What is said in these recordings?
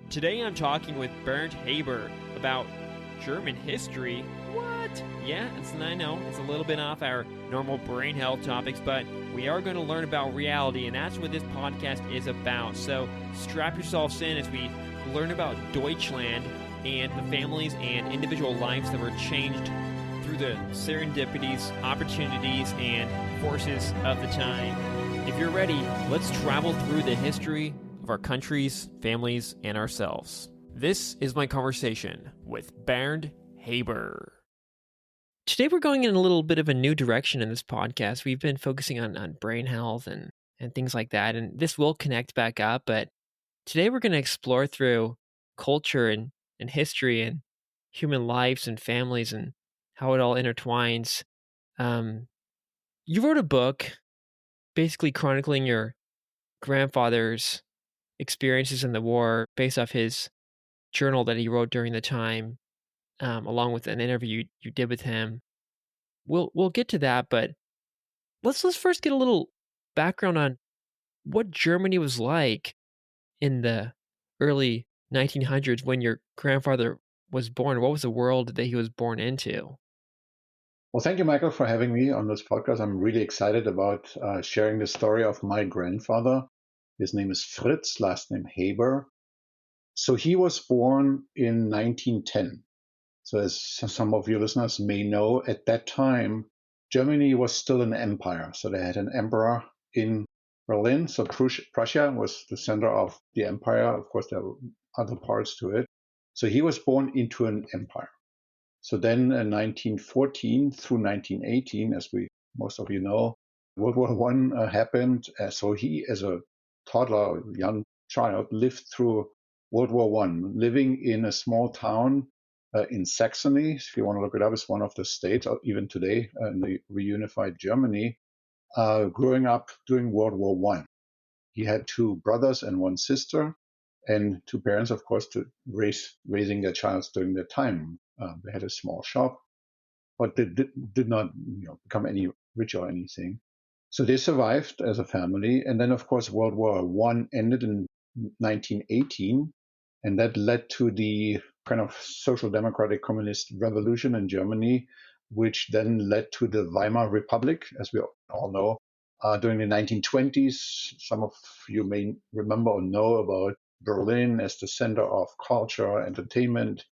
Today I'm talking with Bernd Haber about German history. What? Yeah, I know it's a little bit off our normal brain health topics, but we are going to learn about reality, and that's what this podcast is about. So strap yourselves in as we learn about Deutschland and the families and individual lives that were changed through the serendipities, opportunities, and forces of the time. If you're ready, let's travel through the history of our countries, families, and ourselves. This is my conversation with Bernd Haber. Today we're going in a little bit of a new direction in this podcast. We've been focusing on brain health and things like that, and this will connect back up, but today we're going to explore through culture and history and human lives and families and how it all intertwines. You wrote a book basically chronicling your grandfather's experiences in the war based off his journal that he wrote during the time, along with an interview you did with him. We'll get to that, but let's first get a little background on what Germany was like in the early 1900s when your grandfather was born. What was the world that he was born into? Well, thank you, Michael, for having me on this podcast. I'm really excited about sharing the story of my grandfather. His name is Fritz, last name Haber. So he was born in 1910. So as some of your listeners may know, at that time, Germany was still an empire. So they had an emperor in Berlin. So Prussia was the center of the empire. Of course, there were other parts to it. So he was born into an empire. So then in 1914 through 1918, as most of you know, World War One happened. So he, as a toddler, young child, lived through World War One, living in a small town in Saxony. If you want to look it up, it's one of the states, even today in the reunified Germany, growing up during World War One. He had two brothers and one sister, and two parents, of course, to raising their child during that time. They had a small shop, but they did not become any rich or anything. So they survived as a family. And then, of course, World War One ended in 1918, and that led to the kind of social democratic communist revolution in Germany, which then led to the Weimar Republic, as we all know. During the 1920s, some of you may remember or know about Berlin as the center of culture, entertainment,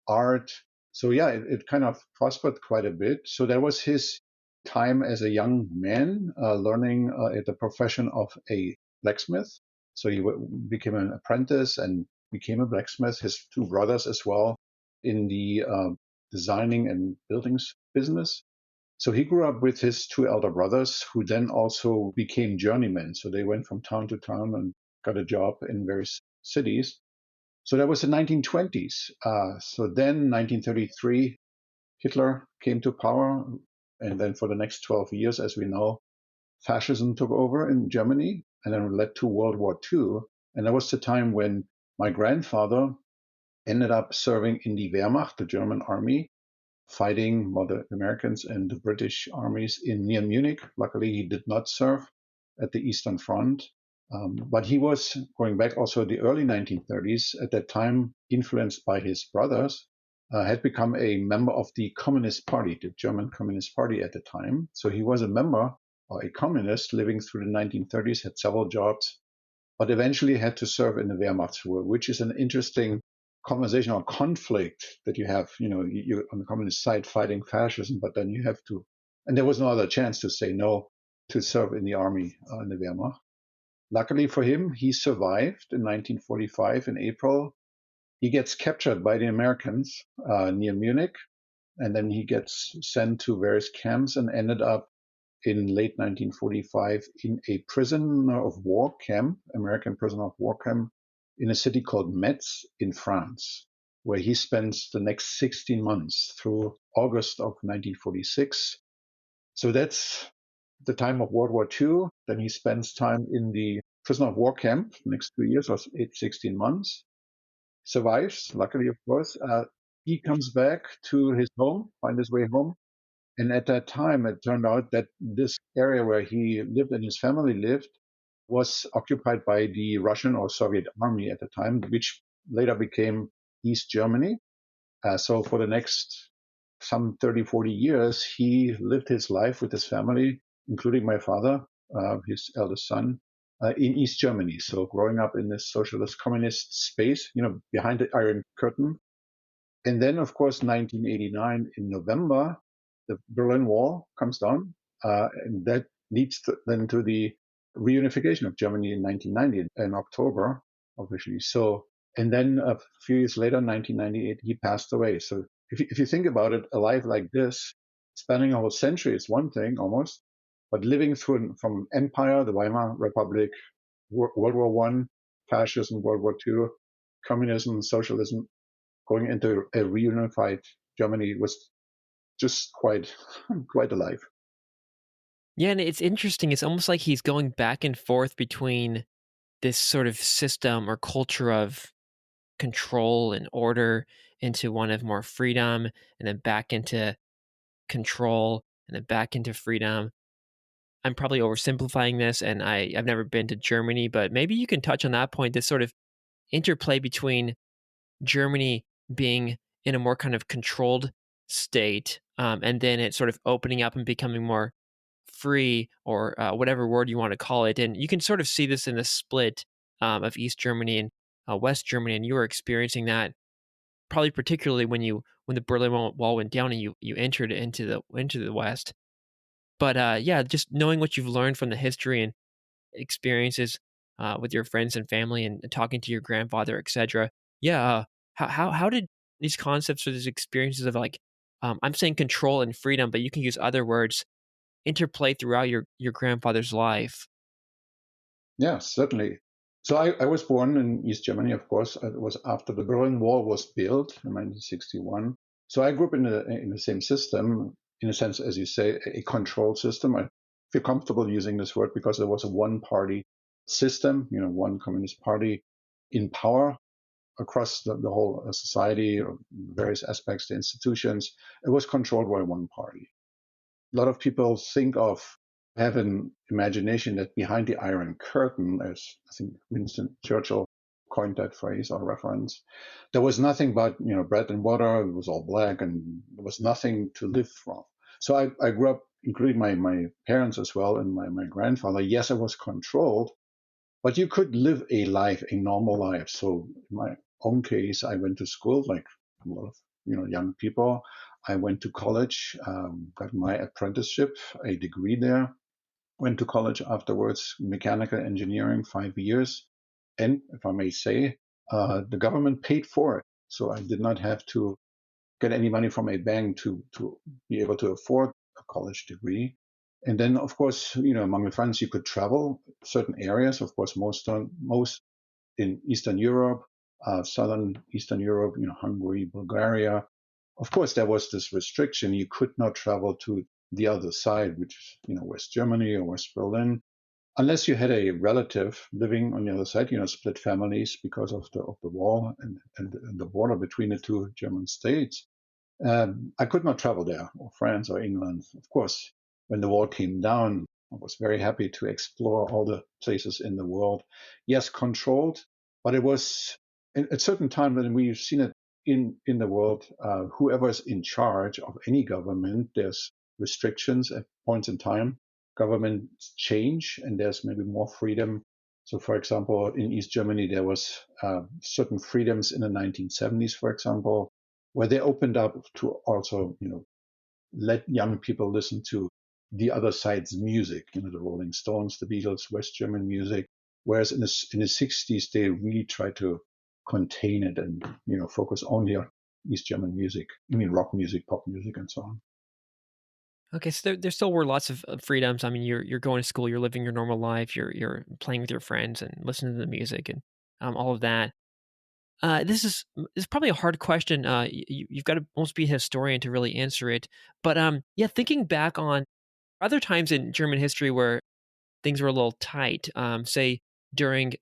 art. So yeah, it kind of prospered quite a bit. So that was his time as a young man, learning the profession of a blacksmith. So he became an apprentice and became a blacksmith. His two brothers as well in the designing and buildings business. So he grew up with his two elder brothers, who then also became journeymen. So they went from town to town and got a job in various cities. So that was the 1920s. So then 1933, Hitler came to power. And then for the next 12 years, as we know, fascism took over in Germany and then led to World War II. And that was the time when my grandfather ended up serving in the Wehrmacht, the German army, fighting the Americans and the British armies near Munich. Luckily, he did not serve at the Eastern Front. But he was, going back also the early 1930s, at that time influenced by his brothers, had become a member of the Communist Party, the German Communist Party at the time. So he was a member or a communist living through the 1930s, had several jobs, but eventually had to serve in the Wehrmacht, which is an interesting conversation or conflict that you have, you're on the communist side fighting fascism, but then you have to, and there was no other chance to say no to serve in the army, in the Wehrmacht. Luckily for him, he survived in 1945 in April. He gets captured by the Americans near Munich, and then he gets sent to various camps and ended up in late 1945 in a prisoner of war camp, American prisoner of war camp, in a city called Metz in France, where he spends the next 16 months through August of 1946. So that's the time of World War II. Then he spends time in the prisoner of war camp, the next 2 years or 16 months. Survives, luckily, of course. He comes back to his home, find his way home. And at that time, it turned out that this area where he lived and his family lived was occupied by the Russian or Soviet army at the time, which later became East Germany. So for the next some 30, 40 years, he lived his life with his family, including my father, his eldest son, in East Germany. So growing up in this socialist communist space, behind the Iron Curtain. And then, of course, 1989 in November, the Berlin Wall comes down, and that leads then to the reunification of Germany in 1990 in October, officially. So, and then a few years later, 1998, he passed away. So, if you think about it, a life like this, spanning a whole century, is one thing almost, but living through from empire, the Weimar Republic, World War One, fascism, World War Two, communism, socialism, going into a reunified Germany was just quite quite alive. Yeah, and it's interesting. It's almost like he's going back and forth between this sort of system or culture of control and order into one of more freedom, and then back into control, and then back into freedom. I'm probably oversimplifying this, and I've never been to Germany, but maybe you can touch on that point, this sort of interplay between Germany being in a more kind of controlled state, and then it sort of opening up and becoming more free, or whatever word you want to call it. And you can sort of see this in the split of East Germany and West Germany, and you were experiencing that probably particularly when the Berlin Wall went down and you entered into the West. But yeah, just knowing what you've learned from the history and experiences with your friends and family, and talking to your grandfather, etc. Yeah, how did these concepts or these experiences of, like, I'm saying control and freedom, but you can use other words, interplay throughout your grandfather's life? Yeah, certainly. So I was born in East Germany, of course. It was after the Berlin Wall was built in 1961. So I grew up in the same system, in a sense, as you say, a control system. I feel comfortable using this word because there was a one-party system, one communist party in power across the whole society, or various aspects, the institutions. It was controlled by one party. A lot of people have an imagination that behind the Iron Curtain, as I think Winston Churchill coined that phrase or reference, there was nothing but bread and water. It was all black, and there was nothing to live from. So I grew up, including my parents as well, and my grandfather. Yes, I was controlled, but you could live a life, a normal life. So in my own case, I went to school like a lot of young people. I went to college, got my apprenticeship, a degree there. Went to college afterwards, mechanical engineering, 5 years. And if I may say, the government paid for it. So I did not have to get any money from a bank to be able to afford a college degree. And then, of course, among the friends, you could travel certain areas. Of course, most in Eastern Europe, Southern Eastern Europe, Hungary, Bulgaria. Of course, there was this restriction. You could not travel to the other side, which is, West Germany or West Berlin, unless you had a relative living on the other side, split families because of the wall and the border between the two German states. I could not travel there, or France or England. Of course, when the wall came down, I was very happy to explore all the places in the world. Yes, controlled, but it was at certain time, and we've seen it in the world. Whoever is in charge of any government, there's restrictions at points in time. Governments change, and there's maybe more freedom. So, for example, in East Germany, there was certain freedoms in the 1970s, for example, where they opened up to also, let young people listen to the other side's music, the Rolling Stones, the Beatles, West German music. Whereas in the 60s, they really tried to contain it and, focus only on East German music. I mean, rock music, pop music, and so on. Okay, so there still were lots of freedoms. I mean, you're going to school, you're living your normal life, you're playing with your friends and listening to the music, and all of that. This is probably a hard question. You've got to almost be a historian to really answer it. But yeah, thinking back on other times in German history where things were a little tight, say during,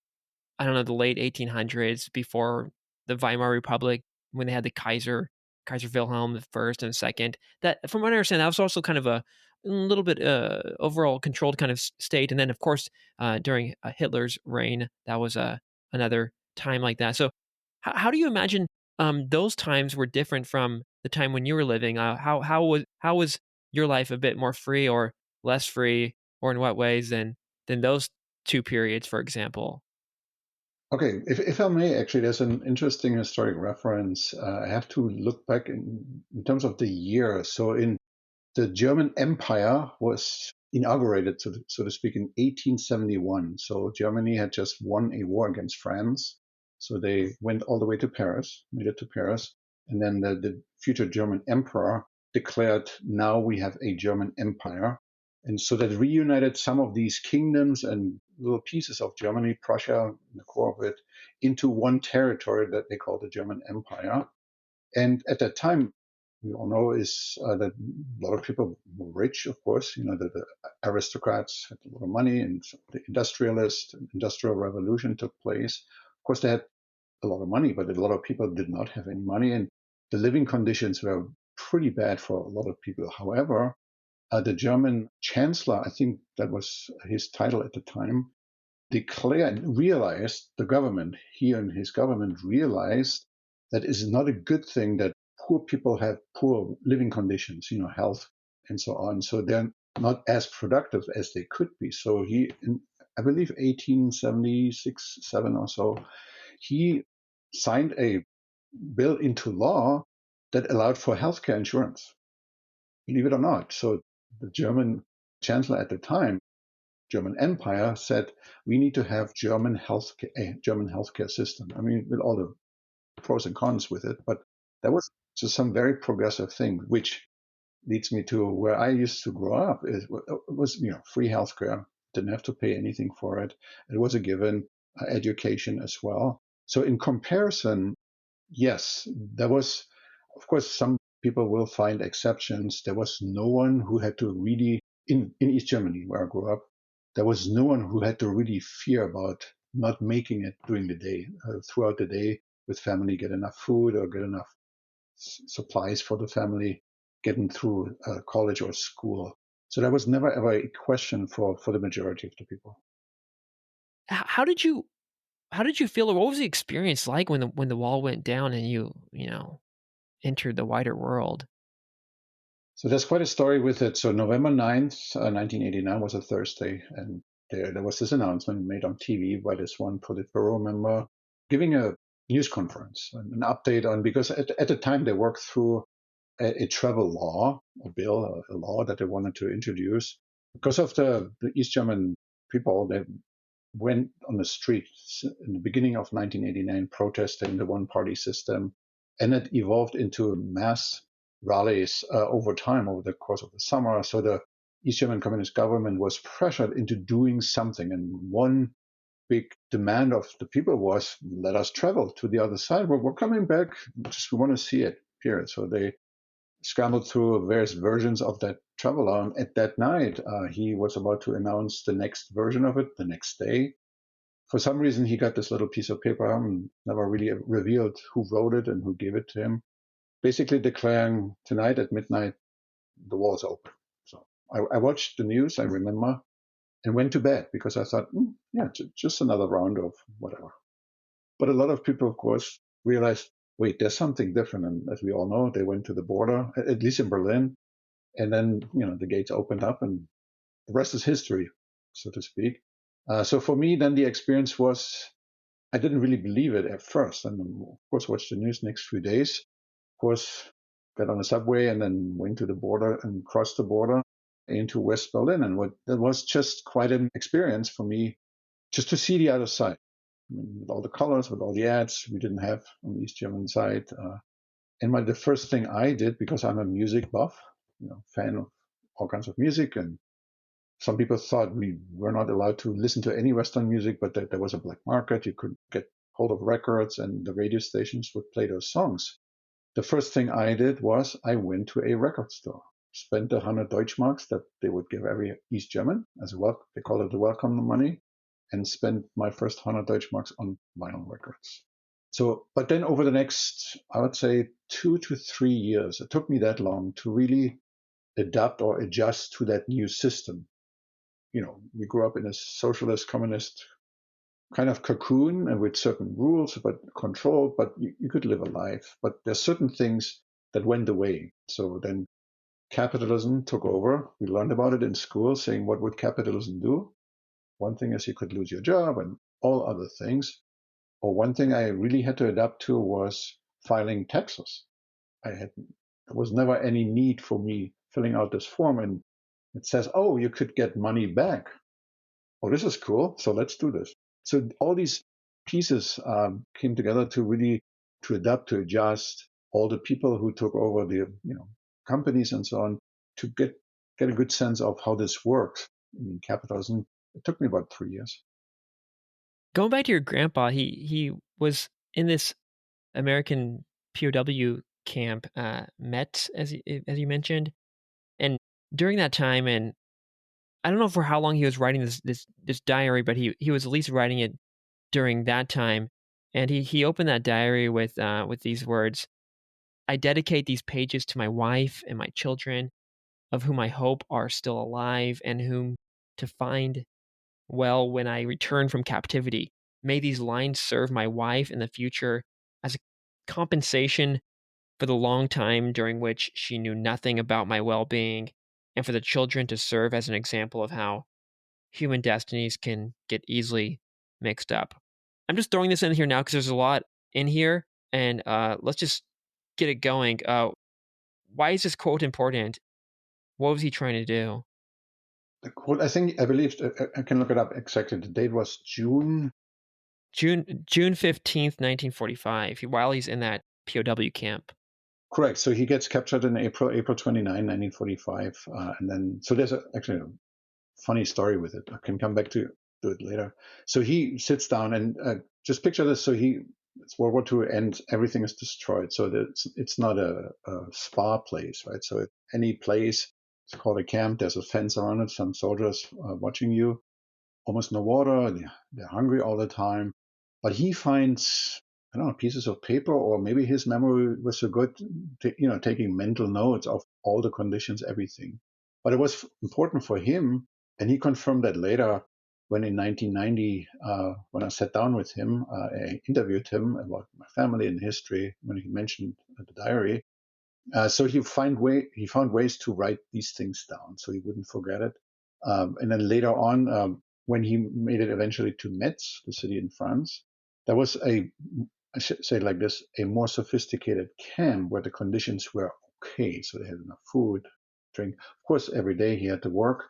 I don't know, the late 1800s, before the Weimar Republic, when they had the Kaiser Wilhelm the first and the second. That, from what I understand, that was also kind of a little bit overall controlled kind of state. And then, of course, during Hitler's reign, that was another time like that. So How do you imagine those times were different from the time when you were living? How was your life a bit more free or less free, or in what ways than those two periods, for example? Okay, if I may, actually, there's an interesting historic reference. I have to look back in terms of the year. So, in the German Empire was inaugurated, so to speak, in 1871. So Germany had just won a war against France. So they went all the way to Paris, made it to Paris. And then the future German emperor declared, now we have a German empire. And so that reunited some of these kingdoms and little pieces of Germany, Prussia, the core of it, into one territory that they called the German Empire. And at that time, we all know is that a lot of people were rich, of course. The aristocrats had a lot of money, and so the industrial revolution took place. Of course, they had a lot of money, but a lot of people did not have any money, and the living conditions were pretty bad for a lot of people. However, the German chancellor, I think that was his title at the time, declared, realized the government, he and his government realized that it's not a good thing that poor people have poor living conditions, health and so on. So they're not as productive as they could be. So he, in, I believe, 1876, 7 or so, he signed a bill into law that allowed for healthcare insurance, believe it or not. So the German chancellor at the time, German Empire, said we need to have a German healthcare system. I mean, with all the pros and cons with it, but that was just some very progressive thing, which leads me to where I used to grow up. It was free healthcare, didn't have to pay anything for it. It was a given, education as well. So in comparison, yes, there was, of course, some people will find exceptions. There was no one who had to really, in East Germany, where I grew up, there was no one who had to really fear about not making it during the day, throughout the day with family, get enough food or get enough supplies for the family, getting through college or school. So that was never ever a question for the majority of the people. How did you feel, or what was the experience like when the wall went down and you entered the wider world? So there's quite a story with it. So November 9th, 1989 was a Thursday, and there was this announcement made on TV by this one Politburo member giving a news conference, an update on, because at the time they worked through a travel law, a bill, a law that they wanted to introduce. Because of the East German people, they went on the streets in the beginning of 1989 protesting the one party system. And it evolved into mass rallies over time, over the course of the summer. So the East German Communist government was pressured into doing something. And one big demand of the people was, let us travel to the other side. We're coming back, just we want to see it, period. So they scrambled through various versions of that traveler. And at that night, he was about to announce the next version of it the next day. For some reason, he got this little piece of paper and never really revealed who wrote it and who gave it to him, basically declaring tonight at midnight, the wall's open. So I watched the news, I remember, and went to bed because I thought, yeah, just another round of whatever. But a lot of people, of course, realized, wait, there's something different. And as we all know, they went to the border, at least in Berlin, and then the gates opened up, and the rest is history, so to speak. So for me, then the experience was, I didn't really believe it at first, and of course watched the news next few days. Of course, got on the subway and then went to the border and crossed the border into West Berlin, and that was just quite an experience for me, just to see the other side. I mean, with all the colors, with all the ads we didn't have on the East German side. And the first thing I did, because I'm a music buff, fan of all kinds of music, and some people thought we were not allowed to listen to any Western music, but that there was a black market. You could get hold of records, and the radio stations would play those songs. The first thing I did was I went to a record store, spent the 100 Deutschmarks that they would give every East German as well. They call it the welcome money, and spent my first 100 Deutschmarks on vinyl records. So, but then over the next, I would say 2 to 3 years, it took me that long to really adapt or adjust to that new system. We grew up in a socialist, communist kind of cocoon and with certain rules, but control, but you could live a life. But there's certain things that went away. So then capitalism took over. We learned about it in school, saying what would capitalism do? One thing is you could lose your job and all other things. Or one thing I really had to adapt to was filing taxes. There was never any need for me filling out this form, and it says, oh, you could get money back. Oh, this is cool. So let's do this. So all these pieces came together to really to adapt, to adjust. All the people who took over the companies and so on to get a good sense of how this works in capitalism. It took me about 3 years. Going back to your grandpa, he was in this American POW camp, Met, as you mentioned, and during that time, and I don't know for how long he was writing this diary, but he was at least writing it during that time, and he opened that diary with these words: "I dedicate these pages to my wife and my children, of whom I hope are still alive, and whom to find well when I return from captivity. May these lines serve my wife in the future as a compensation for the long time during which she knew nothing about my well-being, and for the children to serve as an example of how human destinies can get easily mixed up." I'm just throwing this in here now because there's a lot in here, and let's just get it going. Why is this quote important? What was he trying to do? The quote, I believe, I can look it up exactly. The date was June. June 15th, 1945, while he's in that POW camp. Correct. So he gets captured in April 29, 1945. And then, so there's actually a funny story with it. I can come back to it later. So he sits down and just picture this. So it's World War II and everything is destroyed. So it's not a spa place, right? So any place, it's called a camp. There's a fence around it. Some soldiers watching you. Almost no water. They're hungry all the time. But he finds, I don't know, pieces of paper, or maybe his memory was so good, taking mental notes of all the conditions, everything. But it was important for him, and he confirmed that later when in 1990, when I sat down with him, I interviewed him about my family and history when he mentioned the diary. So he found ways to write these things down so he wouldn't forget it. And then later on, when he made it eventually to Metz, the city in France, there was I should say like this, a more sophisticated camp where the conditions were okay. So they had enough food, drink. Of course, every day he had to work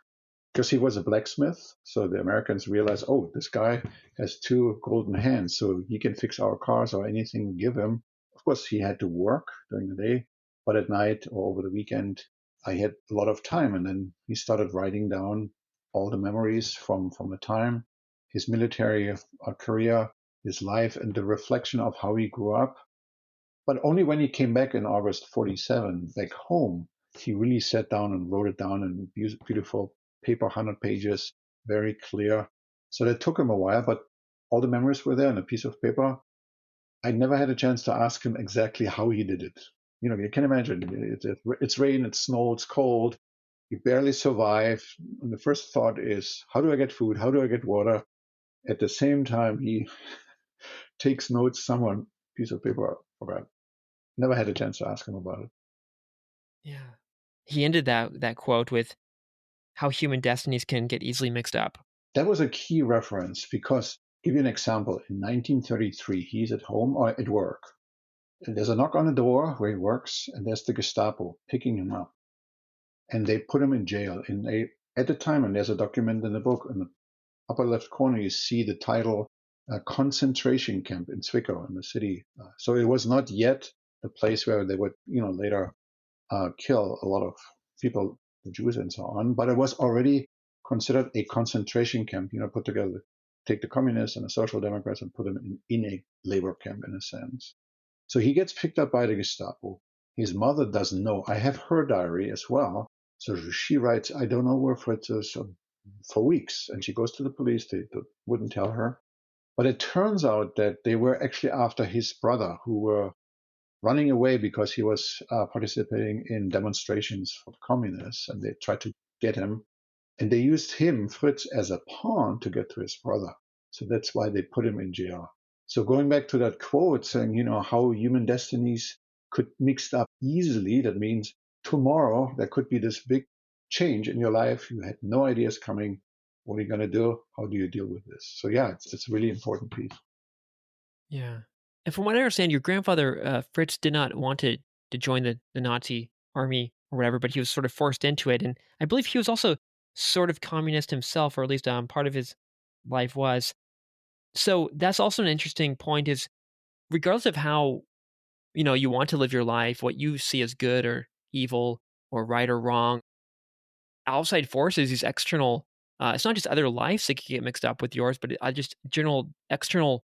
because he was a blacksmith. So the Americans realized, oh, this guy has two golden hands, so he can fix our cars or anything we give him. Of course, he had to work during the day, but at night or over the weekend, I had a lot of time. And then he started writing down all the memories from the time, his military career, his life, and the reflection of how he grew up. But only when he came back in August 47, back home, he really sat down and wrote it down in beautiful paper, 100 pages, very clear. So that took him a while, but all the memories were there on a piece of paper. I never had a chance to ask him exactly how he did it. You can imagine it's rain, it's snow, it's cold. You barely survive. And the first thought is, how do I get food? How do I get water? At the same time, he takes notes somewhere on a piece of paper. Forgot. Never had a chance to ask him about it. Yeah. He ended that quote with how human destinies can get easily mixed up. That was a key reference because, give you an example, in 1933, he's at home or at work. And there's a knock on the door where he works, and there's the Gestapo picking him up. And they put him in jail. At the time, and there's a document in the book, in the upper left corner, you see the title concentration camp in Zwickau in the city. So it was not yet the place where they would, later kill a lot of people, the Jews and so on. But it was already considered a concentration camp, put together, take the communists and the social democrats and put them in a labor camp in a sense. So he gets picked up by the Gestapo. His mother doesn't know. I have her diary as well. So she writes, I don't know where Fritz is for weeks. And she goes to the police. They wouldn't tell her. But it turns out that they were actually after his brother, who were running away because he was participating in demonstrations for the communists, and they tried to get him. And they used him, Fritz, as a pawn to get to his brother. So that's why they put him in jail. So going back to that quote saying, how human destinies could mixed up easily, that means tomorrow there could be this big change in your life. You had no ideas coming. What are you going to do? How do you deal with this? So yeah, it's a really important piece. Yeah. And from what I understand, your grandfather, Fritz, did not want to join the Nazi army or whatever, but he was sort of forced into it. And I believe he was also sort of communist himself, or at least part of his life was. So that's also an interesting point is regardless of how, you want to live your life, what you see as good or evil or right or wrong, outside forces, these external, it's not just other lives that can get mixed up with yours, but just general external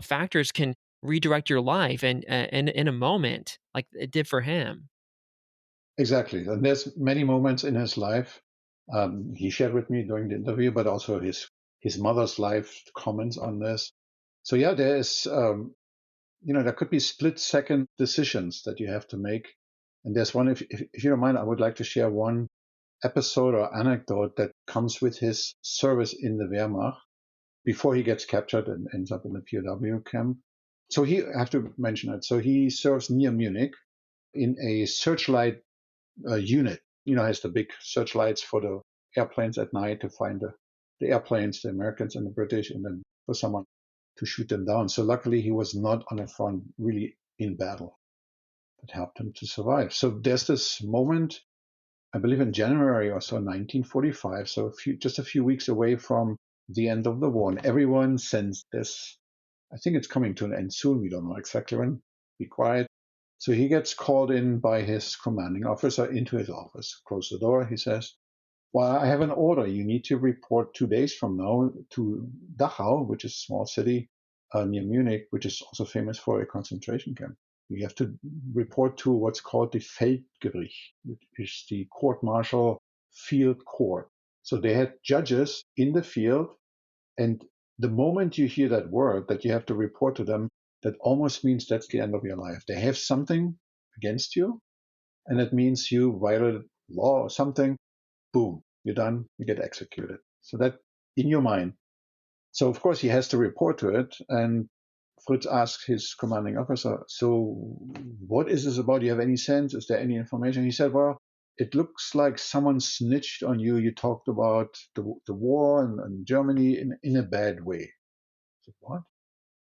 factors can redirect your life and in a moment, like it did for him. Exactly. And there's many moments in his life he shared with me during the interview, but also his mother's life comments on this. So yeah, there is, there could be split-second decisions that you have to make. And there's one, if you don't mind, I would like to share one episode or anecdote that comes with his service in the Wehrmacht before he gets captured and ends up in the POW camp. So I have to mention it. So he serves near Munich in a searchlight unit. Has the big searchlights for the airplanes at night to find the airplanes, the Americans and the British, and then for someone to shoot them down. So luckily he was not on the front, really in battle. That helped him to survive. So there's this moment, I believe in January or so, 1945. So just a few weeks away from the end of the war, and everyone sensed this. I think it's coming to an end soon. We don't know exactly when. Be quiet. So he gets called in by his commanding officer into his office. Close the door, he says. Well, I have an order. You need to report 2 days from now to Dachau, which is a small city near Munich, which is also famous for a concentration camp. You have to report to what's called the Feldgericht, which is the court-martial field court. So they had judges in the field, and the moment you hear that word that you have to report to them, that almost means that's the end of your life. They have something against you, and it means you violated law or something. Boom, you're done, you get executed. So that in your mind. So of course he has to report to it, and Fritz asks his commanding officer, so what is this about? Do you have any sense? Is there any information? He said, well, it looks like someone snitched on you. You talked about the war and Germany in a bad way. I said, what?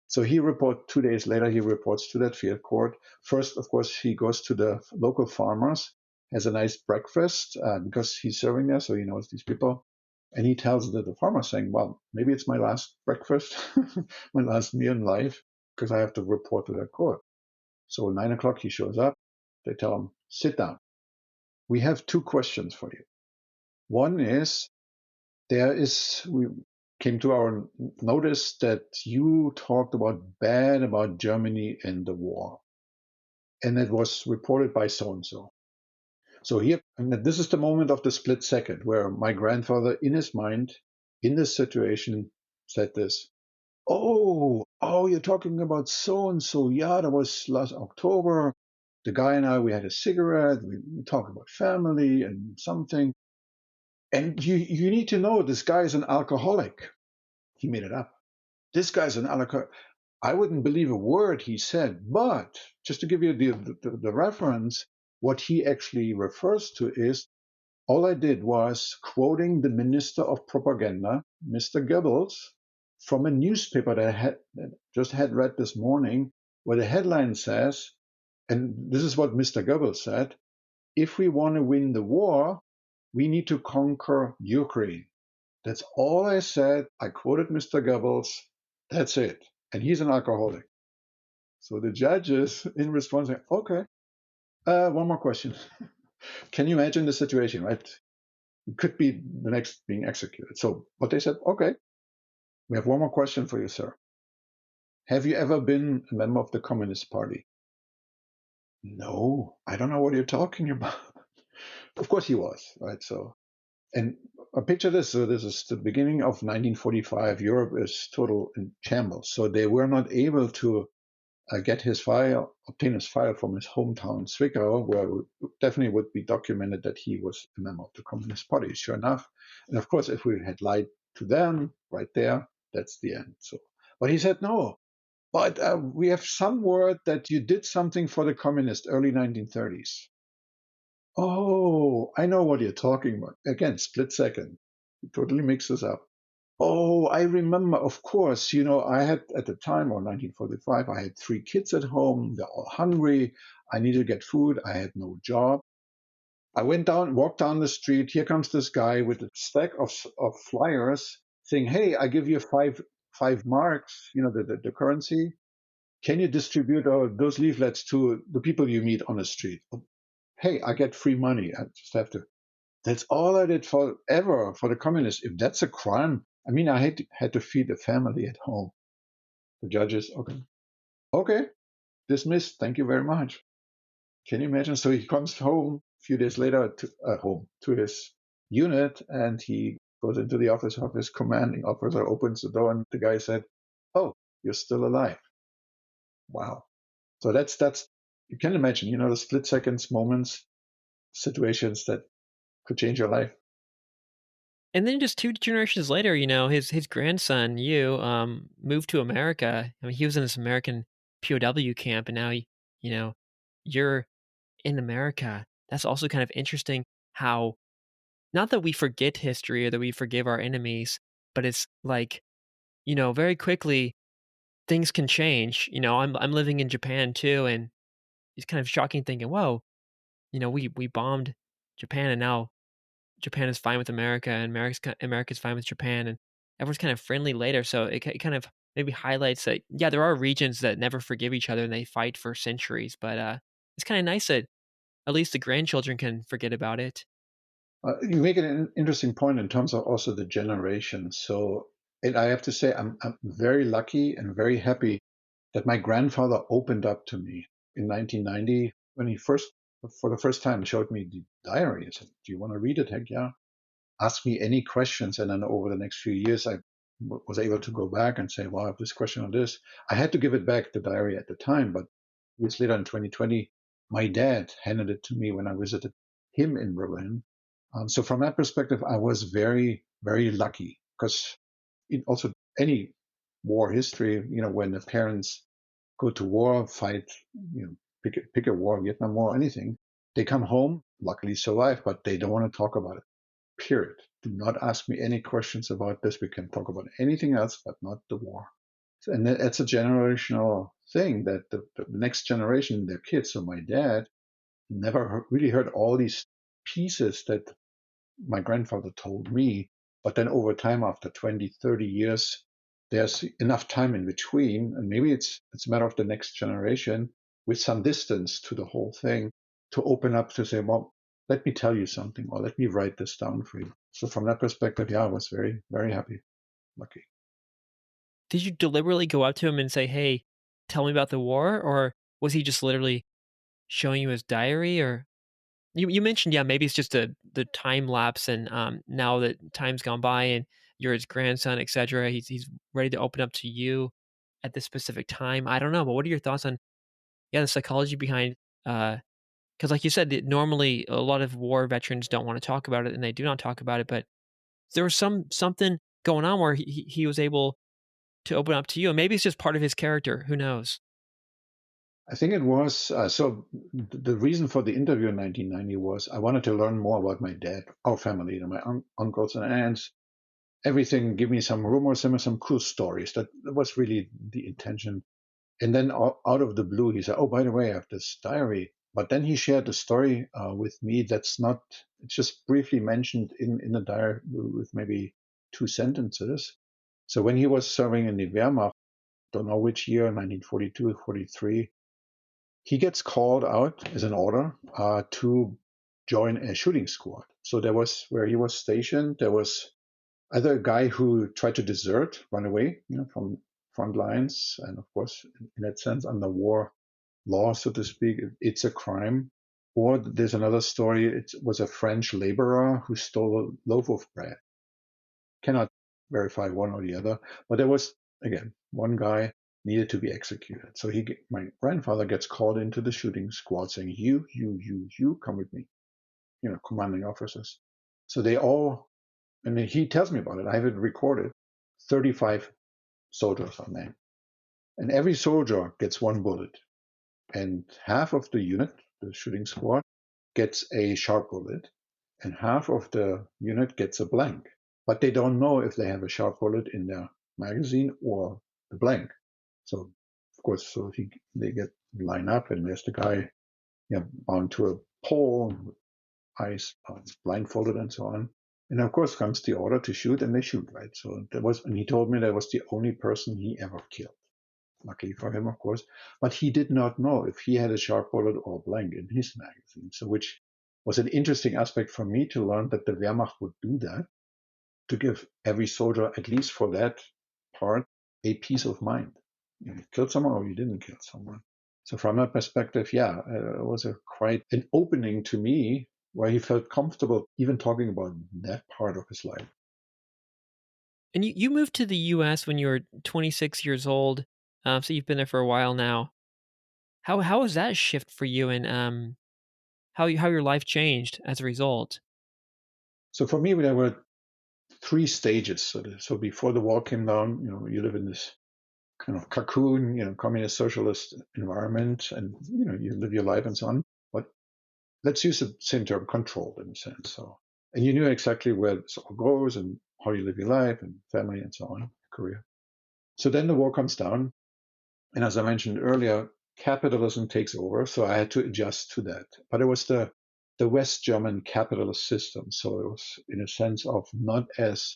So 2 days later, he reports to that field court. First, of course, he goes to the local farmers, has a nice breakfast because he's serving there, so he knows these people. And he tells the farmer saying, well, maybe it's my last breakfast, my last meal in life, because I have to report to that court. So 9 o'clock, he shows up. They tell him, sit down. We have 2 questions for you. One is, we came to our notice that you talked bad about Germany and the war. And it was reported by so and so. So here, and this is the moment of the split second where my grandfather, in his mind, in this situation, said this. Oh, you're talking about so and so. Yeah, that was last October. The guy and I, we had a cigarette. We talked about family and something. And you need to know this guy is an alcoholic. He made it up. This guy's an alcoholic. I wouldn't believe a word he said, but just to give you the reference, what he actually refers to is all I did was quoting the Minister of Propaganda, Mr. Goebbels, from a newspaper that I just had read this morning, where the headline says, and this is what Mr. Goebbels said, if we want to win the war, we need to conquer Ukraine. That's all I said. I quoted Mr. Goebbels. That's it. And he's an alcoholic. So the judges, in response, say, okay, one more question. Can you imagine the situation, right? It could be the next being executed. So what they said, okay, we have one more question for you, sir. Have you ever been a member of the Communist Party? No, I don't know what you're talking about. Of course he was, right? So, and picture this. So this is the beginning of 1945. Europe is total in shambles. So they were not able to obtain his file from his hometown, Zwickau, where it definitely would be documented that he was a member of the Communist Party, sure enough. And of course, if we had lied to them right there, That's the end. So, but he said, no, but we have some word that you did something for the communists, early 1930s. Oh, I know what you're talking about. Again, split second. It totally mixes up. Oh, I remember, of course, I had at the time, or 1945, I had 3 kids at home. They're all hungry. I needed to get food. I had no job. I walked down the street. Here comes this guy with a stack of flyers saying, hey, I give you five marks, the currency. Can you distribute those leaflets to the people you meet on the street? Hey, I get free money. I just have to. That's all I did forever for the communists. If that's a crime, I mean, I had to feed a family at home. The judges, okay, dismissed. Thank you very much. Can you imagine? So he comes home a few days later to his unit, and he goes into the office of his commanding officer, opens the door, and the guy said, "Oh, you're still alive." Wow. So that's you can imagine, the split seconds, moments, situations that could change your life. And then just 2 generations later, his grandson, moved to America. I mean, he was in this American POW camp, and now you know, you're in America. That's also kind of interesting how not that we forget history or that we forgive our enemies, but it's like, very quickly things can change. I'm living in Japan too, and it's kind of shocking thinking, whoa, we bombed Japan, and now Japan is fine with America, and America's fine with Japan, and everyone's kind of friendly later. So it kind of maybe highlights that, yeah, there are regions that never forgive each other and they fight for centuries. But it's kind of nice that at least the grandchildren can forget about it. You make an interesting point in terms of also the generation. So, and I have to say, I'm very lucky and very happy that my grandfather opened up to me in 1990 when he for the first time, showed me the diary. He said, "Do you want to read it?" Heck yeah. Ask me any questions. And then over the next few years, I was able to go back and say, well, I have this question on this. I had to give it back, the diary, at the time, but years later in 2020, my dad handed it to me when I visited him in Berlin. So from that perspective, I was very, very lucky, because also any war history, when the parents go to war, fight, pick a war, Vietnam War, anything, they come home, luckily survive, but they don't want to talk about it. Period. Do not ask me any questions about this. We can talk about anything else, but not the war. And that's a generational thing, that the next generation, their kids, so my dad, never really heard all these pieces that my grandfather told me. But then over time, after 20, 30 years, there's enough time in between. And maybe it's a matter of the next generation with some distance to the whole thing to open up to say, well, let me tell you something, or let me write this down for you. So from that perspective, yeah, I was very, very happy, lucky. Did you deliberately go up to him and say, hey, tell me about the war? Or was he just literally showing you his diary? Or you mentioned, yeah, maybe it's just the time lapse, and now that time's gone by and you're his grandson, etc. He's ready to open up to you at this specific time. I don't know, but what are your thoughts on, yeah, the psychology behind? Because like you said, normally a lot of war veterans don't want to talk about it, and they do not talk about it. But there was something going on where he was able to open up to you, and maybe it's just part of his character. Who knows? I think it was so. The reason for the interview in 1990 was I wanted to learn more about my dad, our family, my uncles and aunts, everything. Give me some rumors, some cool stories. That was really the intention. And then out of the blue, he said, "Oh, by the way, I have this diary." But then he shared a story with me that's not. It's just briefly mentioned in the diary with maybe 2 sentences. So when he was serving in the Wehrmacht, don't know which year, 1942, 43, he gets called out as an order to join a shooting squad. So there was where he was stationed. There was either a guy who tried to desert, run away, from front lines, and of course, in that sense, under war law, so to speak, it's a crime. Or there's another story. It was a French laborer who stole a loaf of bread. Cannot verify one or the other, but there was again one guy needed to be executed. So my grandfather gets called into the shooting squad, saying, "You, come with me." Commanding officers. So they all, and then he tells me about it. I have it recorded. 35 soldiers are named. And every soldier gets one bullet. And half of the unit, the shooting squad, gets a sharp bullet, and half of the unit gets a blank. But they don't know if they have a sharp bullet in their magazine or the blank. So, of course, they get line up, and there's the guy bound to a pole, eyes blindfolded, and so on. And of course, comes the order to shoot, and they shoot, right? So and he told me that was the only person he ever killed. Luckily for him, of course. But he did not know if he had a sharp bullet or blank in his magazine. So, which was an interesting aspect for me to learn that the Wehrmacht would do that to give every soldier, at least for that part, a peace of mind. You killed someone or you didn't kill someone. So from that perspective, it was quite an opening to me where he felt comfortable even talking about that part of his life. And you moved to the U.S. when you were 26 years old, so you've been there for a while now. How was that shift for you, and how your life changed as a result? So for me, there were three stages. So before the wall came down, you live in this kind of cocoon, communist socialist environment, and you live your life and so on. But let's use the same term, controlled in a sense. So, and you knew exactly where this all goes and how you live your life and family and so on, career. So then the wall comes down, and as I mentioned earlier, capitalism takes over. So I had to adjust to that. But it was the West German capitalist system. So it was in a sense of not as,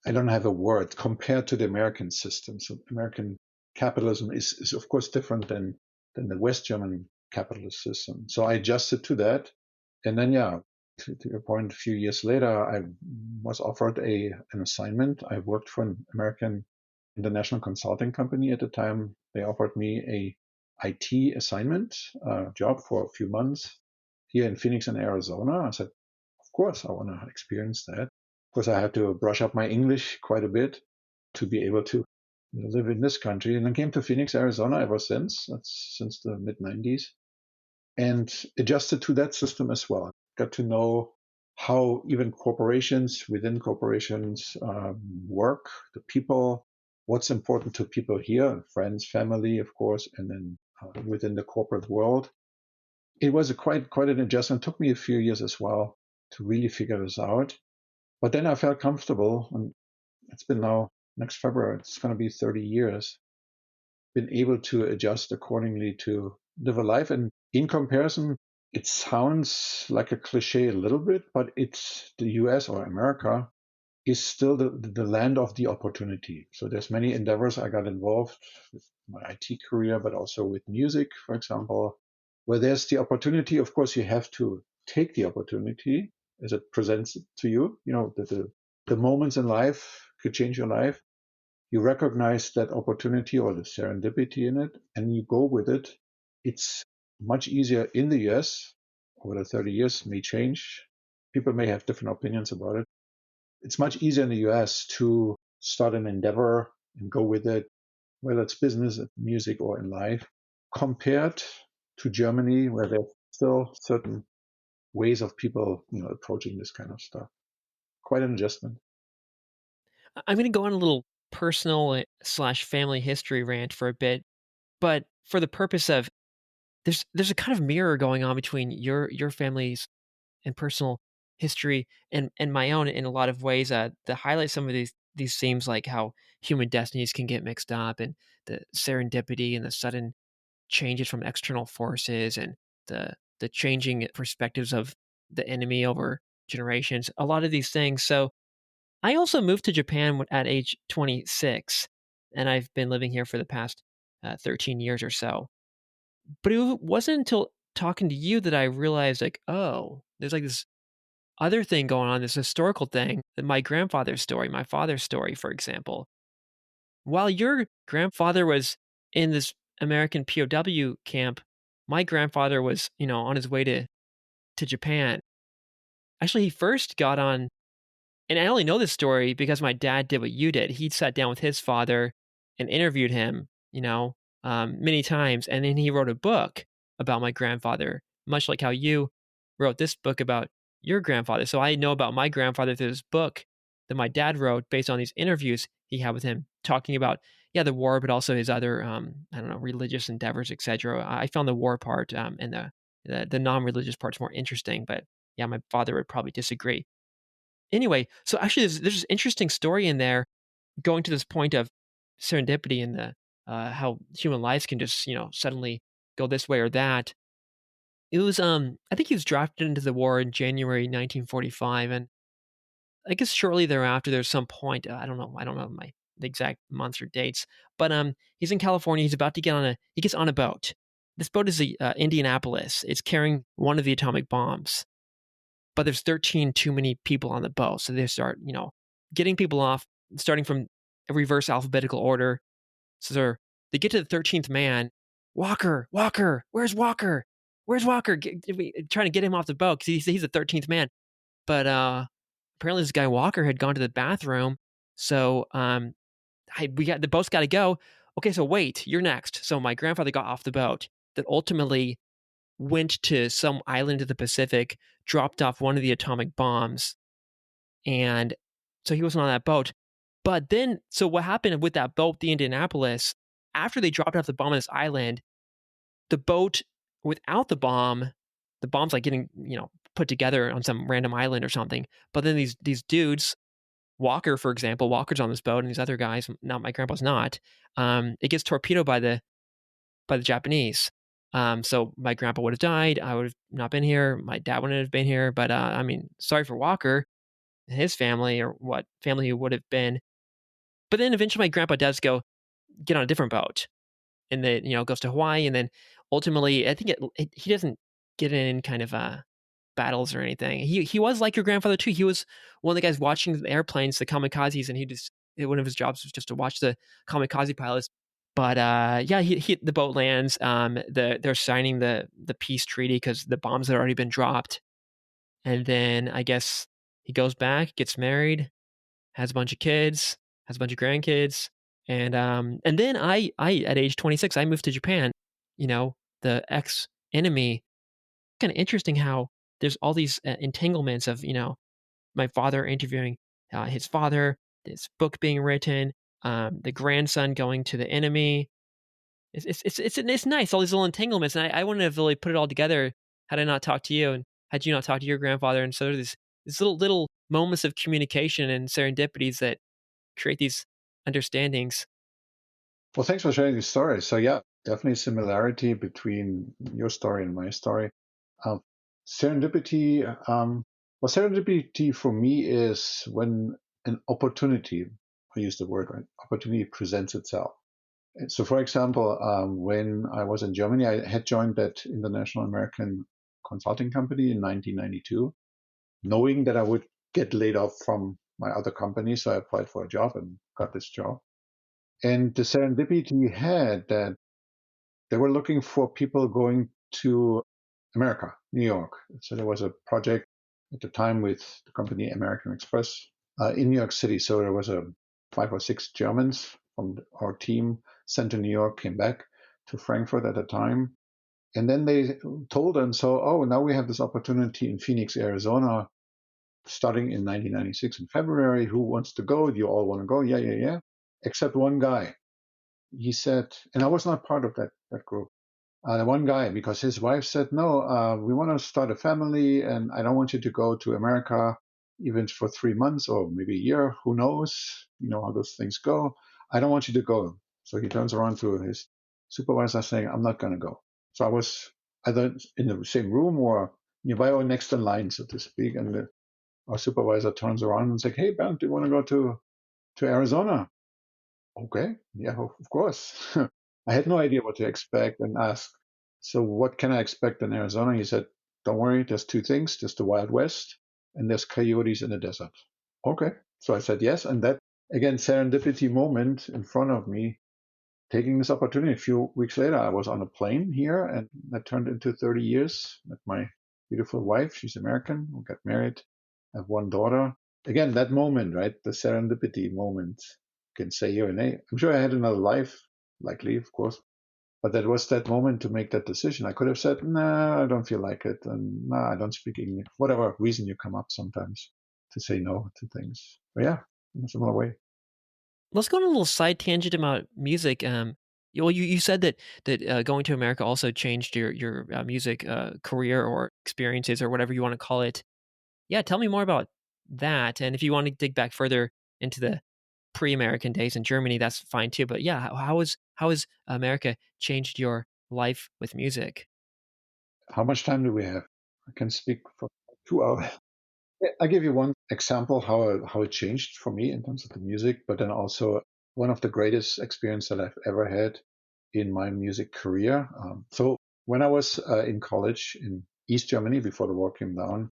I don't have a word, compared to the American system. So American capitalism is of course different than the West German capitalist system. So I adjusted to that. And then, to your point, a few years later, I was offered an assignment. I worked for an American international consulting company at the time. They offered me a IT assignment job for a few months here in Phoenix and Arizona. I said, of course, I want to experience that. Of course, I had to brush up my English quite a bit to be able to live in this country. And then came to Phoenix, Arizona ever since. That's since the mid 90s. And adjusted to that system as well. Got to know how even corporations within corporations work, the people, what's important to people here, friends, family, of course, and then within the corporate world. It was quite an adjustment. It took me a few years as well to really figure this out. But then I felt comfortable, and it's been now, next February, it's going to be 30 years, been able to adjust accordingly to live a life. And in comparison, it sounds like a cliche a little bit, but it's the US or America is still the land of the opportunity. So there's many endeavors I got involved with my IT career, but also with music, for example, where there's the opportunity. Of course, you have to take the opportunity as it presents to you. The moments in life could change your life. You recognize that opportunity or the serendipity in it, and you go with it. It's much easier in the US. Over the 30 years may change. People may have different opinions about it. It's much easier in the US to start an endeavor and go with it, whether it's business, music, or in life, compared to Germany, where there's still certain ways of people, approaching this kind of stuff. Quite an adjustment. I'm going to go on a little personal slash family history rant for a bit, but for the purpose of there's a kind of mirror going on between your family's and personal history and my own in a lot of ways that highlight some of these themes, like how human destinies can get mixed up, and the serendipity and the sudden changes from external forces, and the changing perspectives of the enemy over generations, a lot of these things. So I also moved to Japan at age 26, and I've been living here for the past 13 years or so. But it wasn't until talking to you that I realized, like, oh, there's like this other thing going on, this historical thing, that my grandfather's story, my father's story, for example. While your grandfather was in this American POW camp, my grandfather was, on his way to Japan. Actually, he first got on, and I only know this story because my dad did what you did. He sat down with his father and interviewed him, many times. And then he wrote a book about my grandfather, much like how you wrote this book about your grandfather. So I know about my grandfather through this book that my dad wrote based on these interviews he had with him, talking about the war, but also his other I don't know, religious endeavors, etc. I found the war part and the non-religious parts more interesting, but yeah, my father would probably disagree. Anyway, so actually, there's this interesting story in there going to this point of serendipity and the how human lives can just suddenly go this way or that. It was I think he was drafted into the war in January 1945, and I guess shortly thereafter there's some point I don't know the exact months or dates, but he's in California. He's about to he gets on a boat. This boat is the Indianapolis. It's carrying one of the atomic bombs, but there's 13 too many people on the boat, so they start getting people off, starting from a reverse alphabetical order. So they get to the 13th man. Walker, Walker, where's Walker? Where's Walker? Trying to get him off the boat because he's the 13th man. But apparently this guy Walker had gone to the bathroom. So the boat's got to go. Okay, so wait, you're next. So my grandfather got off the boat that ultimately went to some island of the Pacific, dropped off one of the atomic bombs, and so he wasn't on that boat. But then, so what happened with that boat, the Indianapolis, after they dropped off the bomb on this island, the boat without the bomb's like getting, put together on some random island or something. But then these dudes, Walker, for example, Walker's on this boat, and these other guys, now my grandpa's not. It gets torpedoed by the Japanese. So my grandpa would have died. I would have not been here. My dad wouldn't have been here. But I mean, sorry for Walker, his family, or what family he would have been. But then eventually my grandpa does get on a different boat, and then goes to Hawaii, and then ultimately I think he doesn't get in kind of battles or anything. He was like your grandfather too. He was one of the guys watching the airplanes, the kamikazes, and one of his jobs was just to watch the kamikaze pilots. But yeah, the boat lands. They're signing the peace treaty because the bombs had already been dropped, and then I guess he goes back, gets married, has a bunch of kids, has a bunch of grandkids, and then I at age 26 I moved to Japan. The ex enemy. Kind of interesting how there's all these entanglements of my father interviewing his father, this book being written, the grandson going to the enemy. It's nice, all these little entanglements, and I wouldn't have really put it all together had I not talked to you, and had you not talked to your grandfather. And so there's these little moments of communication and serendipities that create these understandings. Well, thanks for sharing this story. So yeah, definitely similarity between your story and my story. Um, serendipity. Well, serendipity for me is when an opportunity, I use the word right, opportunity presents itself. So, for example, when I was in Germany, I had joined that international American consulting company in 1992, knowing that I would get laid off from my other company. So I applied for a job and got this job. And the serendipity had that they were looking for people going to America, New York. So there was a project at the time with the company American Express in New York City. So there was 5 or 6 Germans from our team sent to New York, came back to Frankfurt at the time. And then they told them, so, oh, now we have this opportunity in Phoenix, Arizona, starting in 1996 in February. Who wants to go? Do you all want to go? Yeah, yeah, yeah. Except one guy. He said, and I was not part of that group. One guy, because his wife said, no, we want to start a family, and I don't want you to go to America even for 3 months or maybe a year. Who knows? You know how those things go. I don't want you to go. So he turns around to his supervisor saying, I'm not going to go. So I was either in the same room or nearby or next in line, so to speak. And our supervisor turns around and says, hey, Bernd, do you want to go to Arizona? Okay, yeah, of course. I had no idea what to expect and asked, so what can I expect in Arizona? He said, don't worry, there's 2 things. There's the Wild West and there's coyotes in the desert. Okay. So I said yes. And that, again, serendipity moment in front of me, taking this opportunity. A few weeks later, I was on a plane here, and that turned into 30 years with my beautiful wife. She's American. We got married, have 1 daughter. Again, that moment, right? The serendipity moment. You can say here and hey, I'm sure I had another life, likely, of course. But that was that moment to make that decision. I could have said, nah, I don't feel like it. And nah, I don't speak English. Whatever reason you come up sometimes to say no to things. But yeah, in a similar way. let's go on a little side tangent about music. You said that going to America also changed your music career or experiences or whatever you want to call it. Yeah, tell me more about that. And if you want to dig back further into the pre-American days in Germany, that's fine too. But yeah, how has America changed your life with music? How much time do we have? I can speak for 2 hours. I give you one example how it changed for me in terms of the music, but then also one of the greatest experience that I've ever had in my music career. So when I was in college in East Germany before the war came down,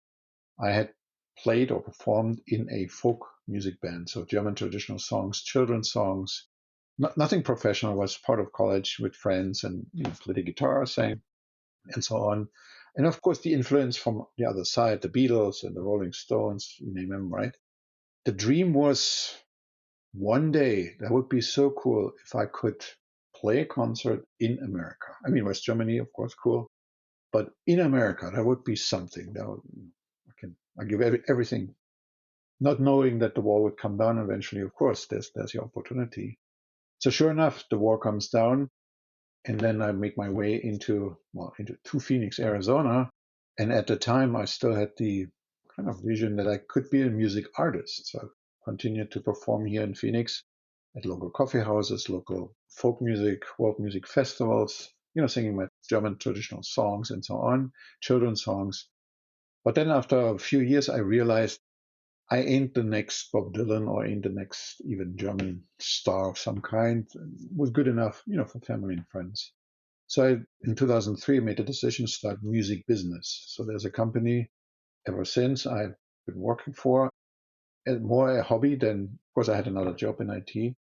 I had played or performed in a folk music band, so German traditional songs, children's songs. Nothing professional. Was part of college with friends and played the guitar, sang, and so on. And of course, the influence from the other side, the Beatles and the Rolling Stones, you name them, right? The dream was one day that would be so cool if I could play a concert in America. I mean, West Germany, of course, cool, but in America, that would be something. That would, I give everything, not knowing that the war would come down eventually. Of course, there's the opportunity. So sure enough, the war comes down, and then I make my way into Phoenix, Arizona. And at the time, I still had the kind of vision that I could be a music artist. So I continued to perform here in Phoenix at local coffee houses, local folk music, world music festivals, singing my German traditional songs and so on, children's songs. But then after a few years, I realized I ain't the next Bob Dylan or ain't the next even German star of some kind. It was good enough, for family and friends. So in 2003, made the decision to start music business. So there's a company ever since I've been working for, and more a hobby than, of course, I had another job in IT.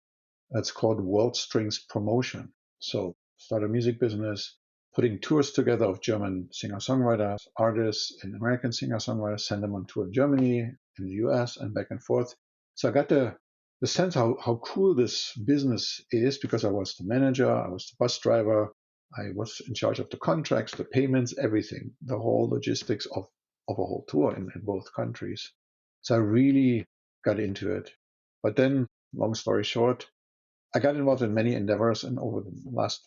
It's called World Strings Promotion. So start a music business, putting tours together of German singer-songwriters, artists, and American singer-songwriters, send them on tour in Germany, in the US, and back and forth. So I got the sense how cool this business is because I was the manager, I was the bus driver, I was in charge of the contracts, the payments, everything, the whole logistics of a whole tour in both countries. So I really got into it. But then, long story short, I got involved in many endeavors, and over the last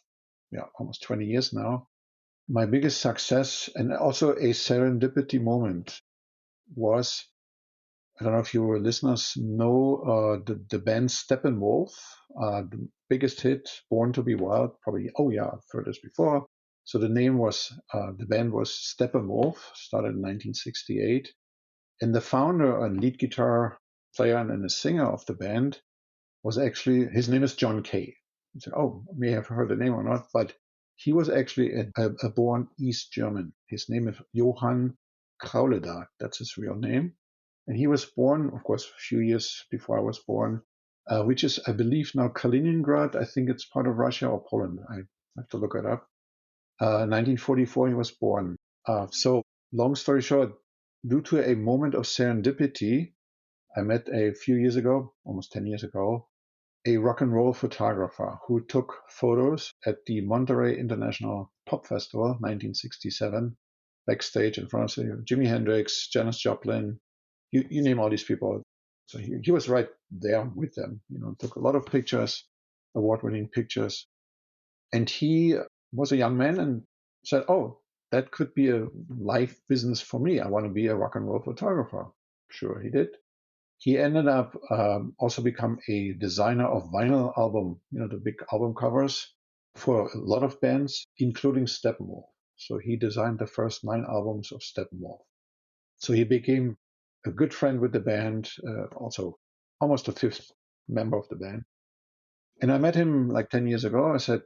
almost 20 years now, my biggest success and also a serendipity moment was, I don't know if your listeners know the band Steppenwolf, the biggest hit, Born to Be Wild, probably, oh yeah, I've heard this before. So the band was Steppenwolf, started in 1968. And the founder and lead guitar player and a singer of the band was actually, his name is John Kay. You say, oh, may have heard the name or not, but he was actually a born East German. His name is Johann Krauledag. That's his real name. And he was born, of course, a few years before I was born, which is, I believe, now Kaliningrad. I think it's part of Russia or Poland. I have to look it up. 1944, he was born. So, long story short, due to a moment of serendipity, I met a few years ago, almost 10 years ago, a rock and roll photographer who took photos at the Monterey International Pop Festival, 1967, backstage in front of Jimi Hendrix, Janis Joplin, you name all these people. So he was right there with them, took a lot of pictures, award-winning pictures. And he was a young man and said, oh, that could be a life business for me. I want to be a rock and roll photographer. Sure, he did. He ended up also become a designer of vinyl album, the big album covers for a lot of bands, including Steppenwolf. So he designed the first 9 albums of Steppenwolf. So he became a good friend with the band, also almost a fifth member of the band. And I met him like 10 years ago. I said,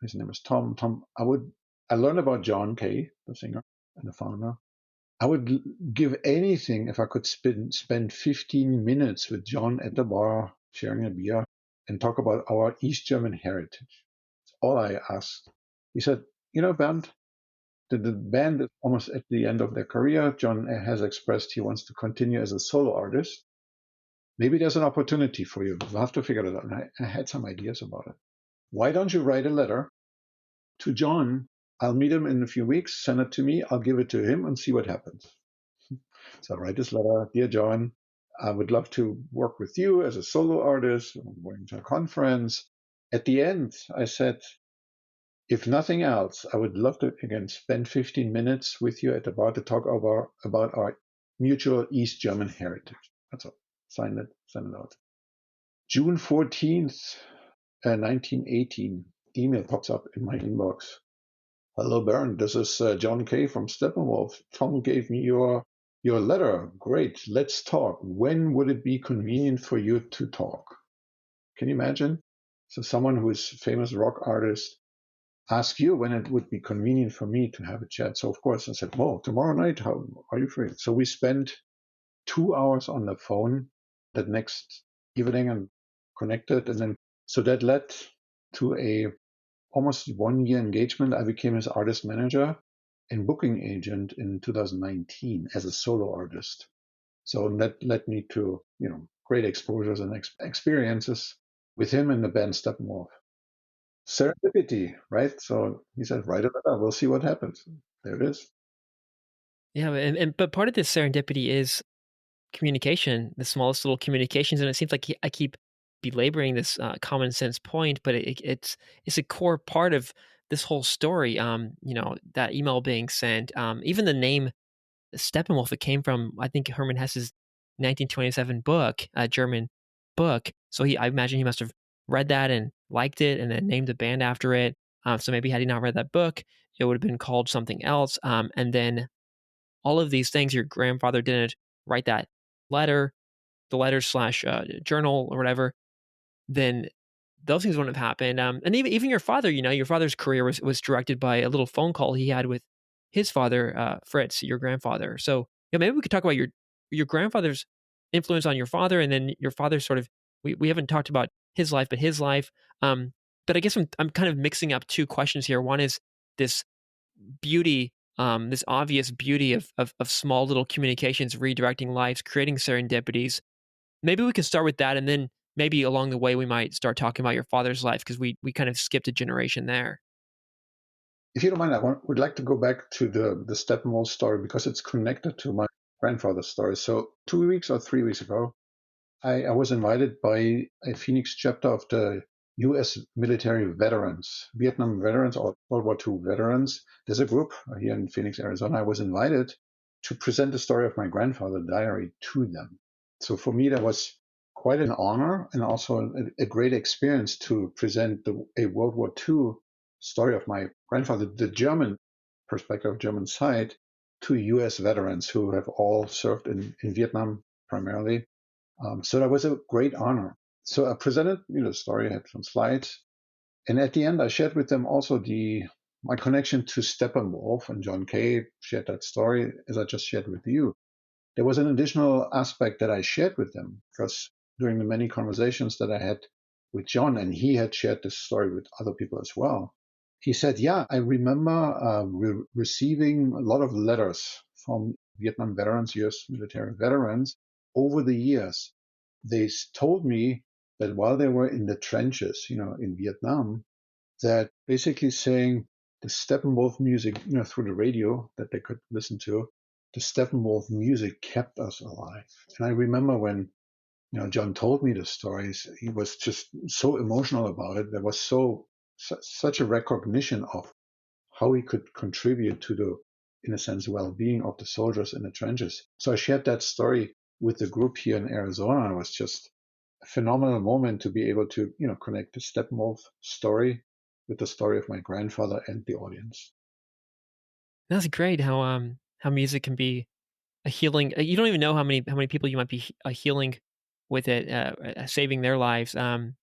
his name is Tom. Tom, I learned about John Kay, the singer and the founder. I would give anything if I could spend 15 minutes with John at the bar, sharing a beer, and talk about our East German heritage. That's all I asked. He said, Bernd, the band is almost at the end of their career. John has expressed he wants to continue as a solo artist. Maybe there's an opportunity for you. We'll have to figure it out. And I had some ideas about it. Why don't you write a letter to John? I'll meet him in a few weeks. Send it to me. I'll give it to him and see what happens. So I write this letter, dear John. I would love to work with you as a solo artist. I'm going to a conference. At the end, I said, if nothing else, I would love to again spend 15 minutes with you at the bar to talk about our mutual East German heritage. That's all. Sign it out. June 14th, 1918, email pops up in my inbox. Hello, Bernd. This is John K. from Steppenwolf. Tom gave me your letter. Great. Let's talk. When would it be convenient for you to talk? Can you imagine? So someone who is a famous rock artist ask you when it would be convenient for me to have a chat. So of course I said, well, tomorrow night, how are you free? So we spent 2 hours on the phone that next evening and connected. And then, so that led to a almost 1 year engagement. I became his artist manager and booking agent in 2019 as a solo artist. So that led me to, great exposures and experiences with him and the band Steppenwolf. Serendipity, right? So he said, write it up. We'll see what happens. There it is. Yeah, but part of this serendipity is communication, the smallest little communications, and it seems like I keep belaboring this common sense point, but it's a core part of this whole story. That email being sent, even the name Steppenwolf, it came from, I think, Hermann Hesse's 1927 book, a German book. So I imagine he must have read that and liked it, and then named the band after it. So maybe had he not read that book, it would have been called something else. And then all of these things, your grandfather didn't write that letter, the letter slash journal or whatever, then those things wouldn't have happened. And even your father, your father's career was directed by a little phone call he had with his father, Fritz, your grandfather. So maybe we could talk about your grandfather's influence on your father, and then your father's sort of. We haven't talked about his life, but his life. But I guess I'm kind of mixing up two questions here. One is this beauty, this obvious beauty of small little communications redirecting lives, creating serendipities. Maybe we could start with that, and then maybe along the way we might start talking about your father's life, because we kind of skipped a generation there. If you don't mind, would like to go back to the Steppenwolf story because it's connected to my grandfather's story. So 2 weeks or 3 weeks ago, I was invited by a Phoenix chapter of the U.S. military veterans, Vietnam veterans or World War II veterans. There's a group here in Phoenix, Arizona. I was invited to present the story of my grandfather's diary to them. So for me, that was quite an honor and also a great experience to present a World War II story of my grandfather, the German perspective, German side, to U.S. veterans who have all served in Vietnam primarily. So that was a great honor. So I presented, the story. I had some slides, and at the end, I shared with them also my connection to Steppenwolf, and John Kay shared that story as I just shared with you. There was an additional aspect that I shared with them because during the many conversations that I had with John, and he had shared this story with other people as well, he said, "Yeah, I remember receiving a lot of letters from Vietnam veterans, U.S. military veterans, over the years. They told me that while they were in the trenches, in Vietnam, that basically saying the Steppenwolf music, through the radio that they could listen to, the Steppenwolf music kept us alive." And I remember when, John told me the stories, he was just so emotional about it. There was such a recognition of how he could contribute to the, in a sense, well-being of the soldiers in the trenches. So I shared that story with the group here in Arizona. It was just a phenomenal moment to be able to, connect the Steppenwolf story with the story of my grandfather and the audience. That's great how music can be a healing. You don't even know how many people you might be healing with it, saving their lives. And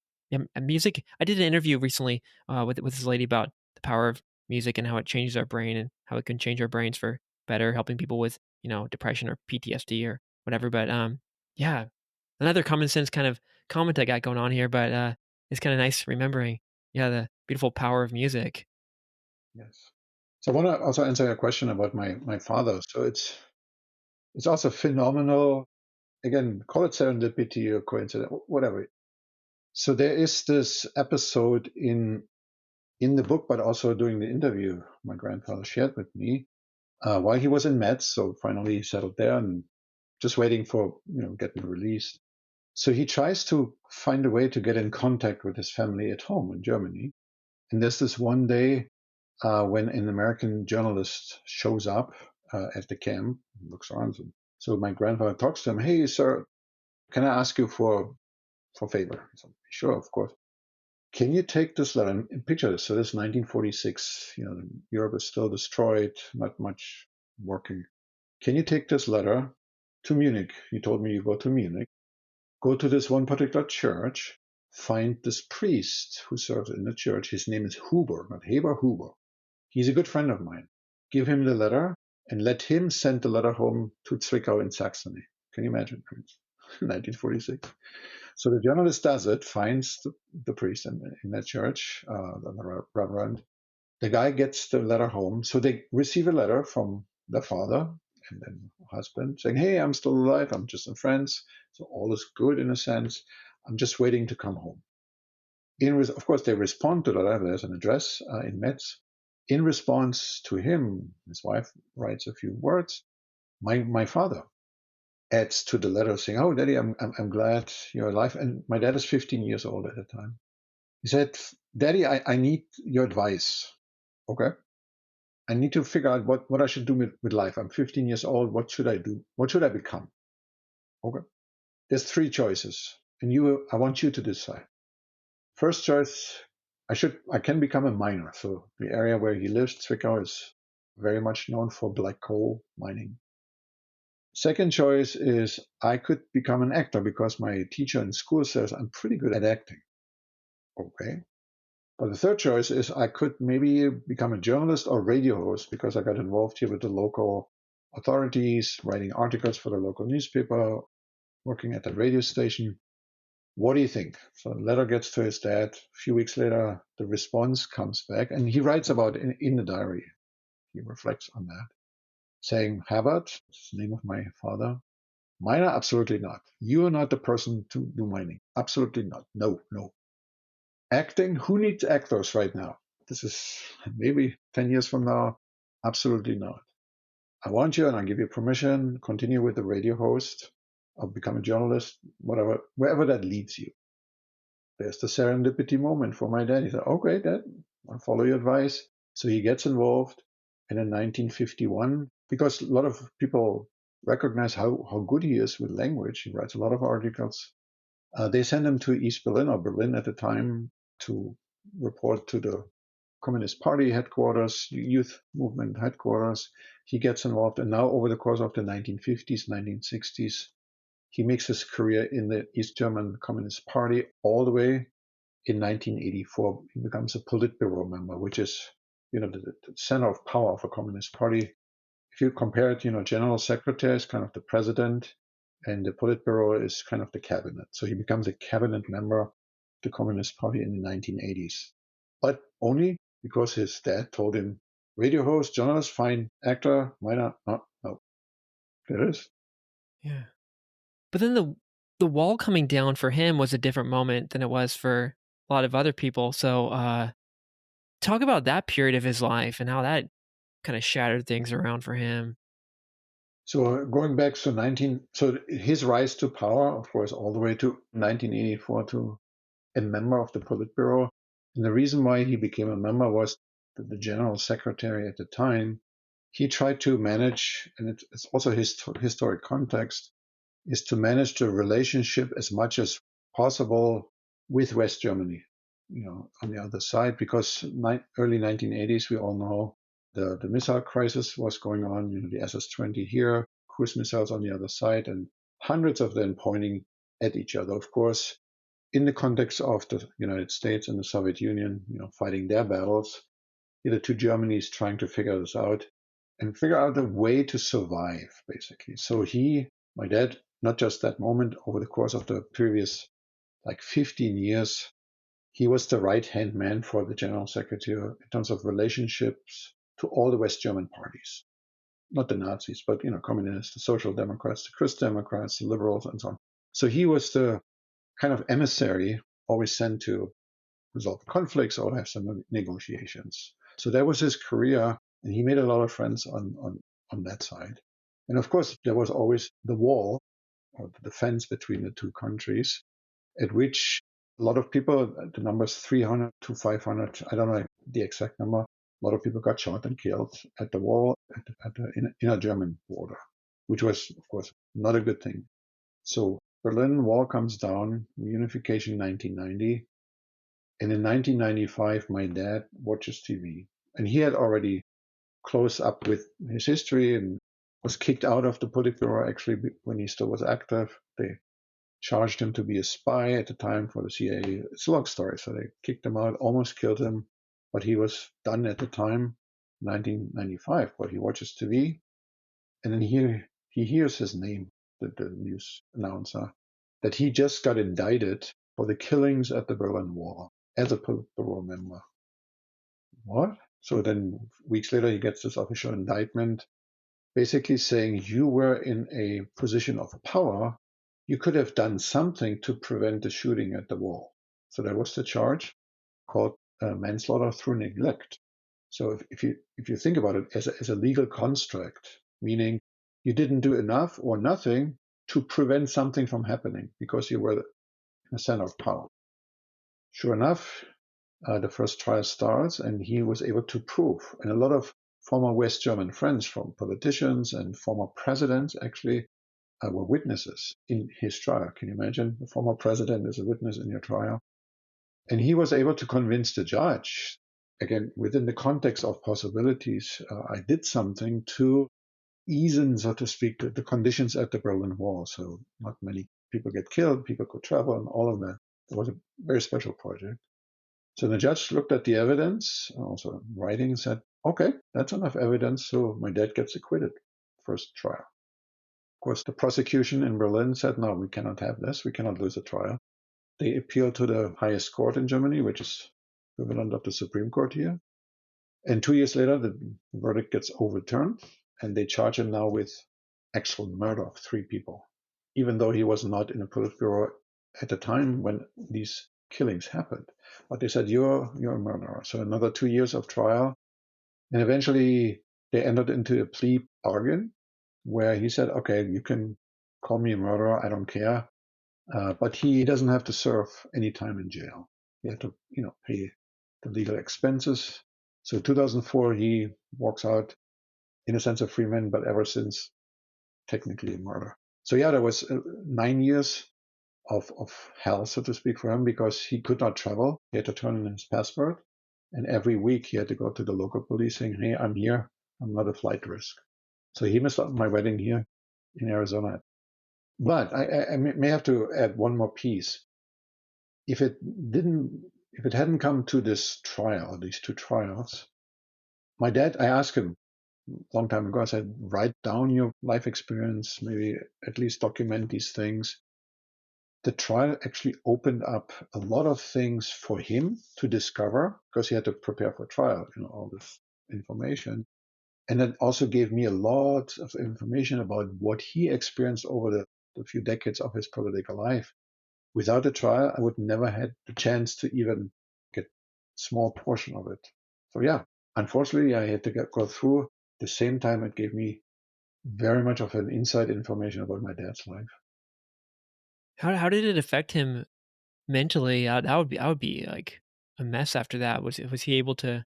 music. I did an interview recently with this lady about the power of music and how it changes our brain and how it can change our brains for better, helping people with depression or PTSD or whatever. But yeah, another common sense kind of comment I got going on here, but it's kind of nice remembering, the beautiful power of music. Yes. So I want to also answer your question about my father. So it's also phenomenal. Again, call it serendipity or coincidence, whatever. So there is this episode in the book, but also during the interview my grandfather shared with me while he was in Metz. So finally he settled there and just waiting for, getting released. So he tries to find a way to get in contact with his family at home in Germany. And there's this one day when an American journalist shows up at the camp, looks around. So my grandfather talks to him. Hey, sir, can I ask you for a favor? He said, sure, of course. Can you take this letter and picture this? So this is 1946. Europe is still destroyed, not much working. Can you take this letter to Munich? You told me you go to Munich. Go to this one particular church, find this priest who serves in the church. His name is Huber, not Haber, Huber. He's a good friend of mine. Give him the letter and let him send the letter home to Zwickau in Saxony. Can you imagine? 1946. So the journalist does it, finds the priest in that church, the reverend. The guy gets the letter home. So they receive a letter from the father and then husband saying, hey, I'm still alive. I'm just in France. So all is good in a sense. I'm just waiting to come home. Of course, they respond to the letter. There's an address in Metz. In response to him, his wife writes a few words. My father adds to the letter saying, oh, Daddy, I'm glad you're alive. And my dad is 15 years old at the time. He said, Daddy, I need your advice. Okay. I need to figure out what I should do with life. I'm 15 years old. What should I do? What should I become? Okay. There's three choices. And I want you to decide. First choice, I can become a miner. So the area where he lives, Zwickau, is very much known for black coal mining. Second choice is I could become an actor because my teacher in school says I'm pretty good at acting. Okay. But the third choice is I could maybe become a journalist or radio host because I got involved here with the local authorities, writing articles for the local newspaper, working at the radio station. What do you think? So the letter gets to his dad. A few weeks later, the response comes back, and he writes about it in the diary. He reflects on that, saying, Haber, that's the name of my father, miner, absolutely not. You are not the person to do mining. Absolutely not. No. Acting, who needs actors right now? This is maybe 10 years from now. Absolutely not. I want you and I give you permission, continue with the radio host, or become a journalist, whatever, wherever that leads you. There's the serendipity moment for my dad. He said, okay, Dad, I'll follow your advice. So he gets involved. And in 1951, because a lot of people recognize how good he is with language, he writes a lot of articles. They send him to East Berlin, or Berlin at the time, to report to the Communist Party headquarters, youth movement headquarters. He gets involved. And now over the course of the 1950s, 1960s, he makes his career in the East German Communist Party all the way. In 1984, he becomes a Politburo member, which is, the center of power of a Communist Party. If you compare it, General Secretary is kind of the president, and the Politburo is kind of the cabinet. So he becomes a cabinet member of the Communist Party in the 1980s, but only because his dad told him, radio host, journalist, fine, actor, why not? No. There it is. Yeah. But then the wall coming down for him was a different moment than it was for a lot of other people. So talk about that period of his life and how that kind of shattered things around for him. So going back to so his rise to power, of course, all the way to 1984 to a member of the Politburo. And the reason why he became a member was that the general secretary at the time, he tried to manage, and it's also his historic context, is to manage the relationship as much as possible with West Germany, on the other side, because early 1980s, we all know the missile crisis was going on, the SS-20 here, cruise missiles on the other side, and hundreds of them pointing at each other. Of course, in the context of the United States and the Soviet Union, fighting their battles, the two Germanys trying to figure this out and figure out a way to survive, basically. So my dad, not just that moment, over the course of the previous 15 years, he was the right-hand man for the general secretary in terms of relationships to all the West German parties. Not the Nazis, but, communists, the Social Democrats, the Christ Democrats, the liberals, and so on. So he was the kind of emissary always sent to resolve conflicts or have some negotiations. So that was his career, and he made a lot of friends on that side. And of course, there was always the wall or the fence between the two countries, at which a lot of people, the numbers 300 to 500, I don't know the exact number, a lot of people got shot and killed at the wall at the inner German border, which was, of course, not a good thing. So Berlin Wall comes down, reunification 1990. And in 1995, my dad watches TV. And he had already close up with his history and was kicked out of the Politburo actually when he still was active. They charged him to be a spy at the time for the CIA. It's a long story. So they kicked him out, almost killed him, but he was done at the time, 1995. But he watches TV, and then he hears his name, the news announcer, that he just got indicted for the killings at the Berlin Wall as a Politburo member. What? So then weeks later, he gets this official indictment basically saying you were in a position of power. You could have done something to prevent the shooting at the wall. So that was the charge called manslaughter through neglect. So if you think about it as a legal construct, meaning you didn't do enough or nothing to prevent something from happening because you were in a center of power. Sure enough, the first trial starts, and he was able to prove. And a lot of former West German friends, from politicians and former presidents, actually were witnesses in his trial. Can you imagine? The former president is a witness in your trial. And he was able to convince the judge, again, within the context of possibilities, I did something to ease in, so to speak, the conditions at the Berlin Wall. So not many people get killed, people could travel, and all of that. It was a very special project. So the judge looked at the evidence, also writing, and said, okay, that's enough evidence. So my dad gets acquitted first trial. Of course, the prosecution in Berlin said, no, we cannot have this. We cannot lose a trial. They appealed to the highest court in Germany, which is equivalent of the Supreme Court here. And 2 years later, the verdict gets overturned, and they charge him now with actual murder of 3 people, even though he was not in a Politburo at the time when these killings happened. But they said, you're a murderer. So another 2 years of trial. And eventually they entered into a plea bargain where he said, okay, you can call me a murderer. I don't care. But he doesn't have to serve any time in jail. He had to, pay the legal expenses. So 2004, he walks out in a sense a free man, but ever since technically a murderer. So yeah, there was 9 years of hell, so to speak, for him because he could not travel. He had to turn in his passport. And every week he had to go to the local police saying, hey, I'm here. I'm not a flight risk. So he missed my wedding here in Arizona. But I may have to add one more piece. If it hadn't come to this trial, these 2 trials, my dad, I asked him a long time ago, I said, write down your life experience, maybe at least document these things. The trial actually opened up a lot of things for him to discover because he had to prepare for trial, all this information. And that also gave me a lot of information about what he experienced over the few decades of his political life. Without a trial, I would never had the chance to even get a small portion of it. So yeah, unfortunately, I had to go through. At the same time, it gave me very much of an inside information about my dad's life. How did it affect him mentally? I would be like a mess after that. Was he able to,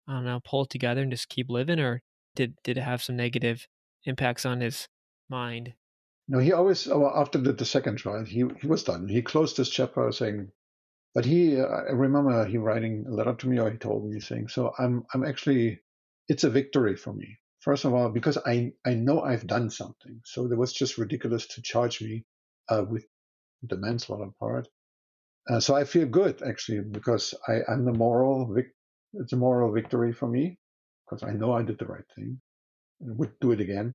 I don't know, pull it together and just keep living, or did it have some negative impacts on his mind? No, he always, after the second trial, he was done. He closed his chapter saying, but I remember he writing a letter to me, or he told me saying, so I'm actually, it's a victory for me. First of all, because I know I've done something. So it was just ridiculous to charge me with the manslaughter part. So I feel good actually because I'm it's a moral victory for me because I know I did the right thing and would do it again.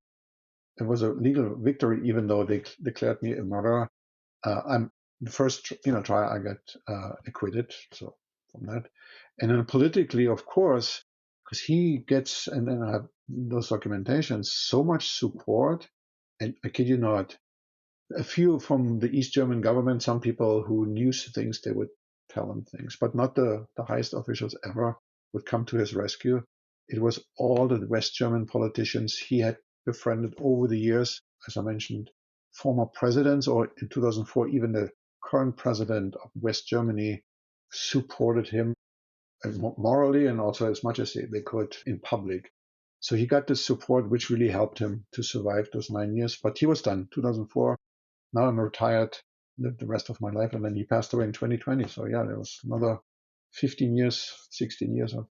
It was a legal victory, even though they declared me a murderer. I'm the first, trial I got acquitted. So from that, and then politically, of course, because he gets, and then I have those documentations, so much support, and I kid you not, a few from the East German government, some people who knew things, they would tell him things, but not the highest officials ever would come to his rescue. It was all the West German politicians he had befriended over the years, as I mentioned, former presidents, or in 2004, even the current president of West Germany supported him morally and also as much as they could in public. So he got this support, which really helped him to survive those 9 years. But he was done 2004. Now I'm retired, lived the rest of my life, and then he passed away in 2020. So yeah, there was another 15 years, 16 years of,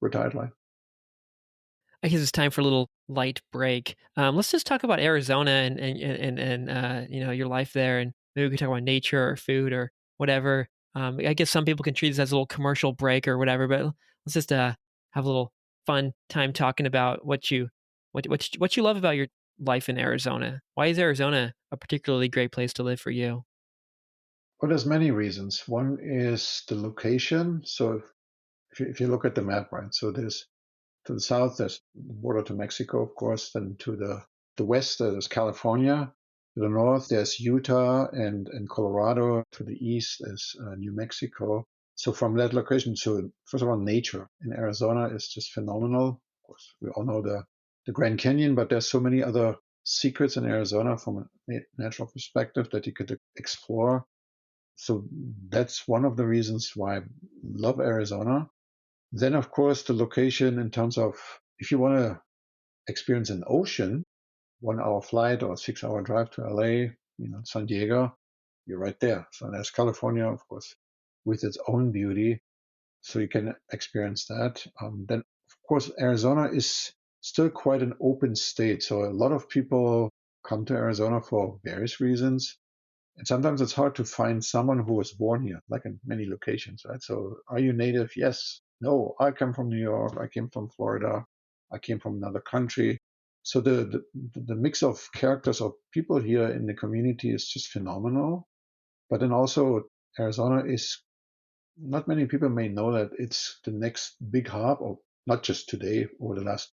retired life. I guess it's time for a little light break. Let's just talk about Arizona and your life there, and maybe we can talk about nature or food or whatever. I guess some people can treat this as a little commercial break or whatever, but let's just have a little fun time talking about what you love about your life in Arizona. Why is Arizona a particularly great place to live for you? Well, there's many reasons. One is the location. So if you look at the map, right? So there's to the south, there's the border to Mexico, of course. Then to the west, there's California. To the north, there's Utah and Colorado. To the east is New Mexico. So from that location, so first of all, nature in Arizona is just phenomenal. Of course, we all know the Grand Canyon, but there's so many other secrets in Arizona from a natural perspective that you could explore. So that's one of the reasons why I love Arizona. Then, of course, the location in terms of if you want to experience an ocean, 1 hour flight or 6 hour drive to LA, San Diego, you're right there. So there's California, of course, with its own beauty. So you can experience that. Then, of course, Arizona is still quite an open state. So a lot of people come to Arizona for various reasons. And sometimes it's hard to find someone who was born here, like in many locations, right? So are you native? Yes. No, I come from New York. I came from Florida. I came from another country. So the mix of characters of people here in the community is just phenomenal. But then also Arizona is not many people may know that it's the next big hub, or not just today, over the last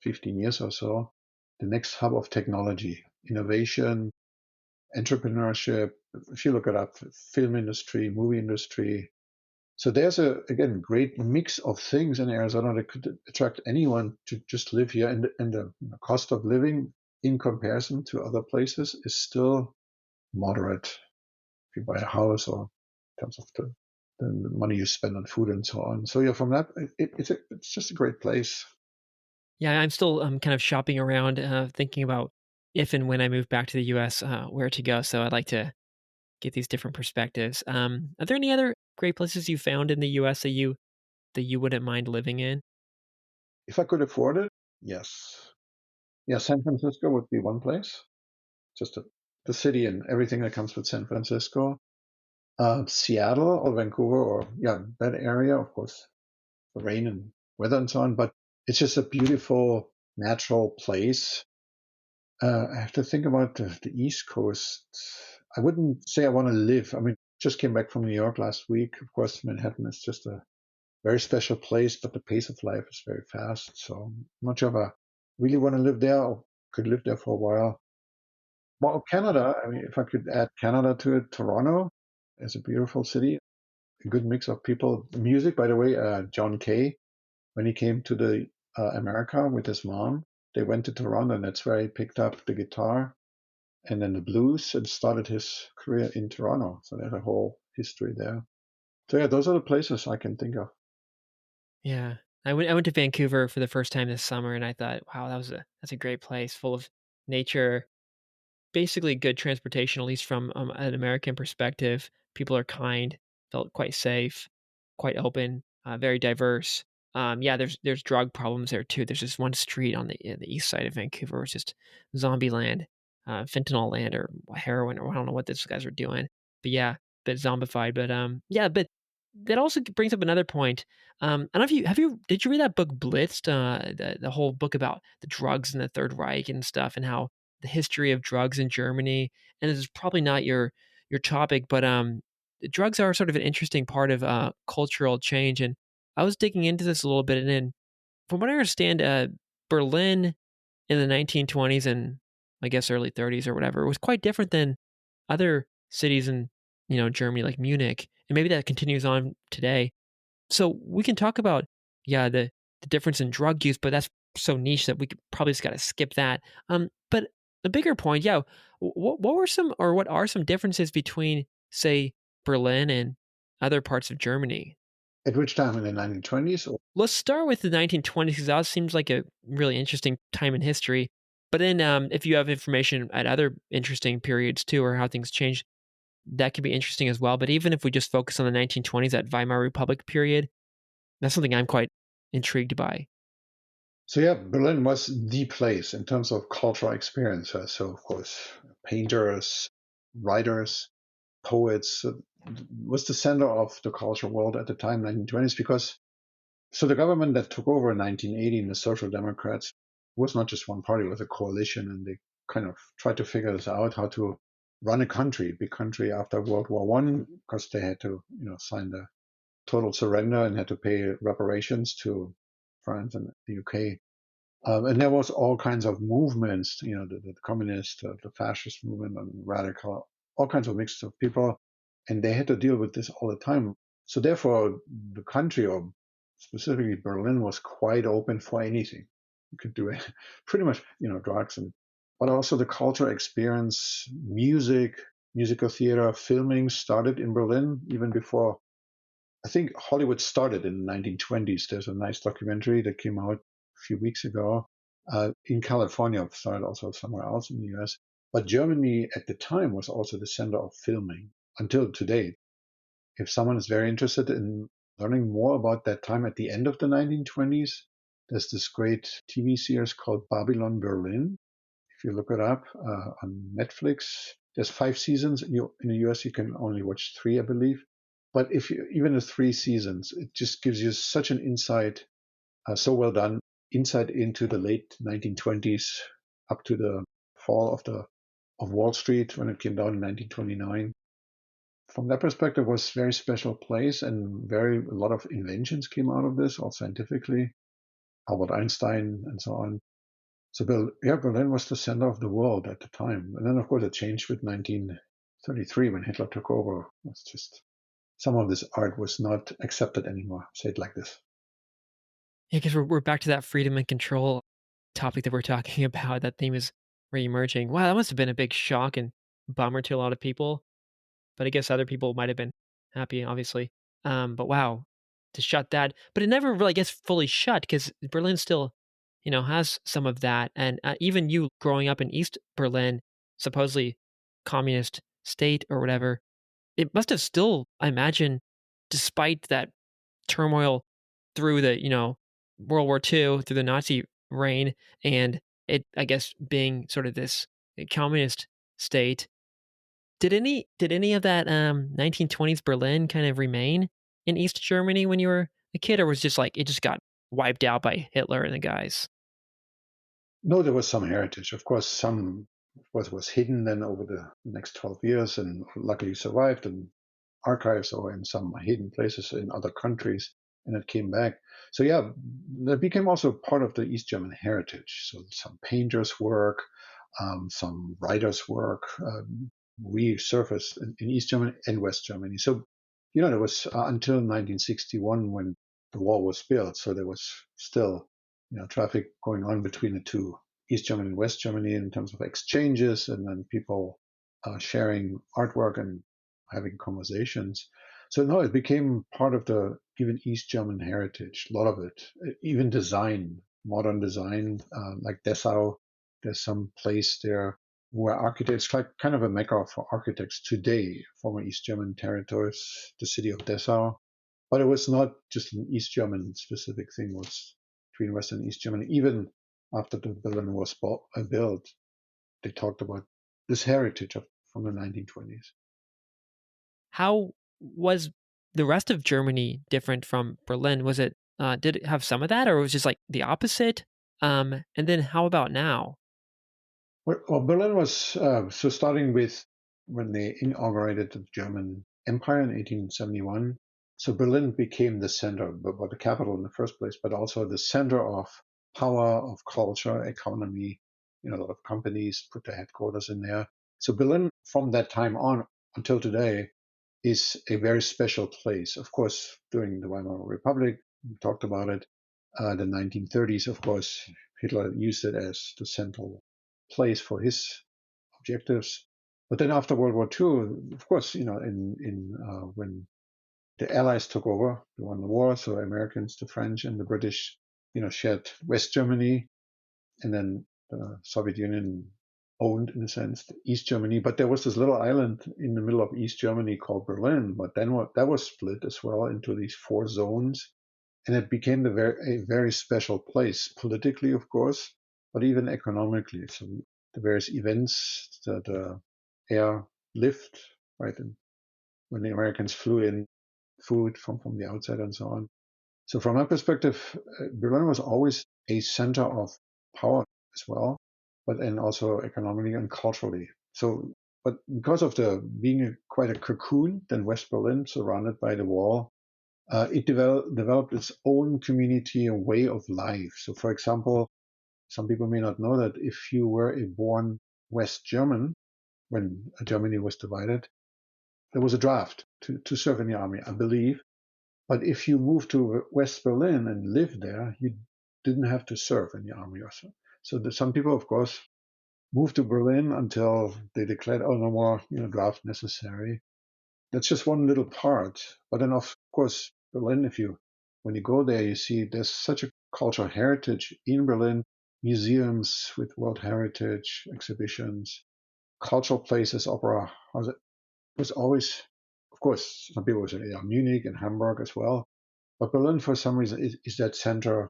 15 years or so, the next hub of technology, innovation, entrepreneurship. If you look it up, film industry, movie industry. So there's again great mix of things in Arizona that could attract anyone to just live here, and the cost of living in comparison to other places is still moderate. If you buy a house, or in terms of the money you spend on food and so on. So yeah, from that, it's just a great place. Yeah, I'm still kind of shopping around, thinking about if and when I move back to the U.S., where to go. So I'd like to get these different perspectives. Are there any other great places you found in the U.S. that you wouldn't mind living in? If I could afford it, yes. Yeah, San Francisco would be one place. Just the city and everything that comes with San Francisco. Seattle or Vancouver, or yeah, that area, of course, the rain and weather and so on. But it's just a beautiful natural place. I have to think about the East Coast. I wouldn't say I want to live. I mean, just came back from New York last week. Of course, Manhattan is just a very special place, but the pace of life is very fast. So I'm not sure if I really want to live there or could live there for a while. Well, Canada, I mean, if I could add Canada to it, Toronto is a beautiful city, a good mix of people. Music, by the way, John Kay, when he came to the America with his mom, they went to Toronto, and that's where he picked up the guitar and then the blues and started his career in Toronto. So there's a whole history there. So yeah, those are the places I can think of. Yeah. I went to Vancouver for the first time this summer, and I thought, wow, that's a great place full of nature, basically good transportation, at least from an American perspective. People are kind, felt quite safe, quite open, very diverse. Yeah, there's drug problems there too. There's this one street on the east side of Vancouver, it's just zombie land, fentanyl land, or heroin, or I don't know what these guys are doing. But yeah, bit zombified. But yeah, but that also brings up another point. I don't know if did you read that book Blitzed, the whole book about the drugs in the Third Reich and stuff, and how the history of drugs in Germany. And this is probably not your topic, but drugs are sort of an interesting part of cultural change. And I was digging into this a little bit, and then, from what I understand, Berlin in the 1920s and I guess early 30s or whatever was quite different than other cities in Germany, like Munich, and maybe that continues on today. So we can talk about, yeah, the difference in drug use, but that's so niche that we could probably just got to skip that. But the bigger point, yeah, what were some or what are some differences between, say, Berlin and other parts of Germany? At which time in the 1920s? Let's start with the 1920s because that seems like a really interesting time in history. But then, if you have information at other interesting periods too, or how things changed, that could be interesting as well. But even if we just focus on the 1920s, that Weimar Republic period, that's something I'm quite intrigued by. So yeah, Berlin was the place in terms of cultural experiences. So of course, painters, writers, poets was the center of the cultural world at the time, 1920s, because so the government that took over in 1980, the Social Democrats, was not just one party; it was a coalition, and they kind of tried to figure this out how to run a country, big country after World War One, because they had to, sign the total surrender and had to pay reparations to France and the UK. And there was all kinds of movements, the communist, the fascist movement, and radical, all kinds of mix of people, and they had to deal with this all the time. So therefore, the country, or specifically Berlin, was quite open for anything. You could do it, pretty much, drugs, but also the cultural experience, music, musical theater, filming started in Berlin even before. I think Hollywood started in the 1920s. There's a nice documentary that came out a few weeks ago in California. It started also somewhere else in the US. But Germany at the time was also the center of filming until today. If someone is very interested in learning more about that time at the end of the 1920s, there's this great TV series called Babylon Berlin. If you look it up on Netflix, there's 5 seasons. In the US, you can only watch 3, I believe. But if you, even the 3 seasons, it just gives you such an insight, so well done, insight into the late 1920s up to the fall of Wall Street when it came down in 1929. From that perspective, it was a very special place, and a lot of inventions came out of this, all scientifically. Albert Einstein and so on. So Berlin was the center of the world at the time. And then, of course, it changed with 1933 when Hitler took over. It's just some of this art was not accepted anymore. Say it like this. Yeah, because we're back to that freedom and control topic that we're talking about. That theme is reemerging. Wow, that must have been a big shock and bummer to a lot of people. But I guess other people might have been happy, obviously. But wow, to shut that, but it never really gets fully shut because Berlin still, has some of that. And even you growing up in East Berlin, supposedly communist state or whatever, it must have still, I imagine, despite that turmoil through the, World War II, through the Nazi reign, and it, I guess, being sort of this communist state. Did any of that 1920s Berlin kind of remain in East Germany when you were a kid, or was just like it just got wiped out by Hitler and the guys? No, there was some heritage. Of course, some was hidden then over the next 12 years and luckily survived in archives or in some hidden places in other countries, and it came back. So yeah, that became also part of the East German heritage. So some painters' work, some writers' work resurfaced in East Germany and West Germany. So, there was until 1961 when the wall was built. So there was still, traffic going on between the two, East Germany and West Germany, in terms of exchanges and then people sharing artwork and having conversations. So no, it became part of the even East German heritage. A lot of it, even design, modern design, like Dessau. There's some place there where architects, like kind of a mecca for architects today, former East German territories, the city of Dessau. But it was not just an East German specific thing. It was between West and East Germany. Even after the Berlin was built, they talked about this heritage from the 1920s. How was the rest of Germany different from Berlin? Was it did it have some of that, or was it just like the opposite? And then how about now? Well, Berlin was so starting with when they inaugurated the German Empire in 1871. So Berlin became the center, but the capital in the first place, but also the center of power, of culture, economy. A lot of companies put their headquarters in there. So Berlin, from that time on until today, is a very special place. Of course, during the Weimar Republic, we talked about it. The 1930s, of course, Hitler used it as the central place for his objectives. But then after World War II, of course, when the Allies took over, they won the war, so Americans, the French, and the British, shared West Germany, and then the Soviet Union owned, in a sense, East Germany. But there was this little island in the middle of East Germany called Berlin. But then that was split as well into these 4 zones, and it became a very special place politically, of course, but even economically. So the various events, the air lift, right, and when the Americans flew in food from the outside and so on. So from my perspective, Berlin was always a center of power as well, but and also economically and culturally. So, but because of the being quite a cocoon, then West Berlin, surrounded by the wall, it developed its own community and way of life. So, for example, some people may not know that if you were a born West German when Germany was divided, there was a draft to serve in the army, I believe. But if you moved to West Berlin and lived there, you didn't have to serve in the army or so. So some people, of course, moved to Berlin until they declared, oh, no more, draft necessary. That's just one little part. But then, of course, Berlin, when you go there, you see there's such a cultural heritage in Berlin, museums with World Heritage exhibitions, cultural places, opera house. It was always, of course, some people would say, yeah, Munich and Hamburg as well. But Berlin, for some reason, is that center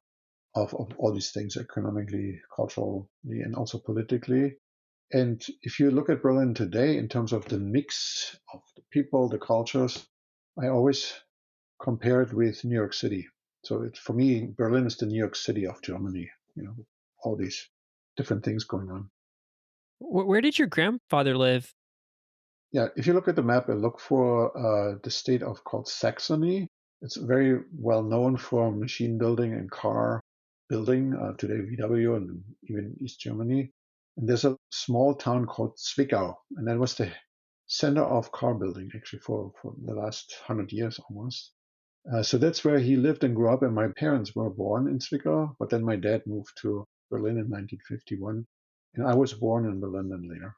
of all these things economically, culturally, and also politically. And if you look at Berlin today in terms of the mix of the people, the cultures, I always compare it with New York City. So for me, Berlin is the New York City of Germany, all these different things going on. Where did your grandfather live? Yeah, if you look at the map and look for the state called Saxony, it's very well known for machine building and car building, today VW and even East Germany. And there's a small town called Zwickau, and that was the center of car building actually for the last 100 years almost. So that's where he lived and grew up, and my parents were born in Zwickau, but then my dad moved to Berlin in 1951, and I was born in Berlin then later.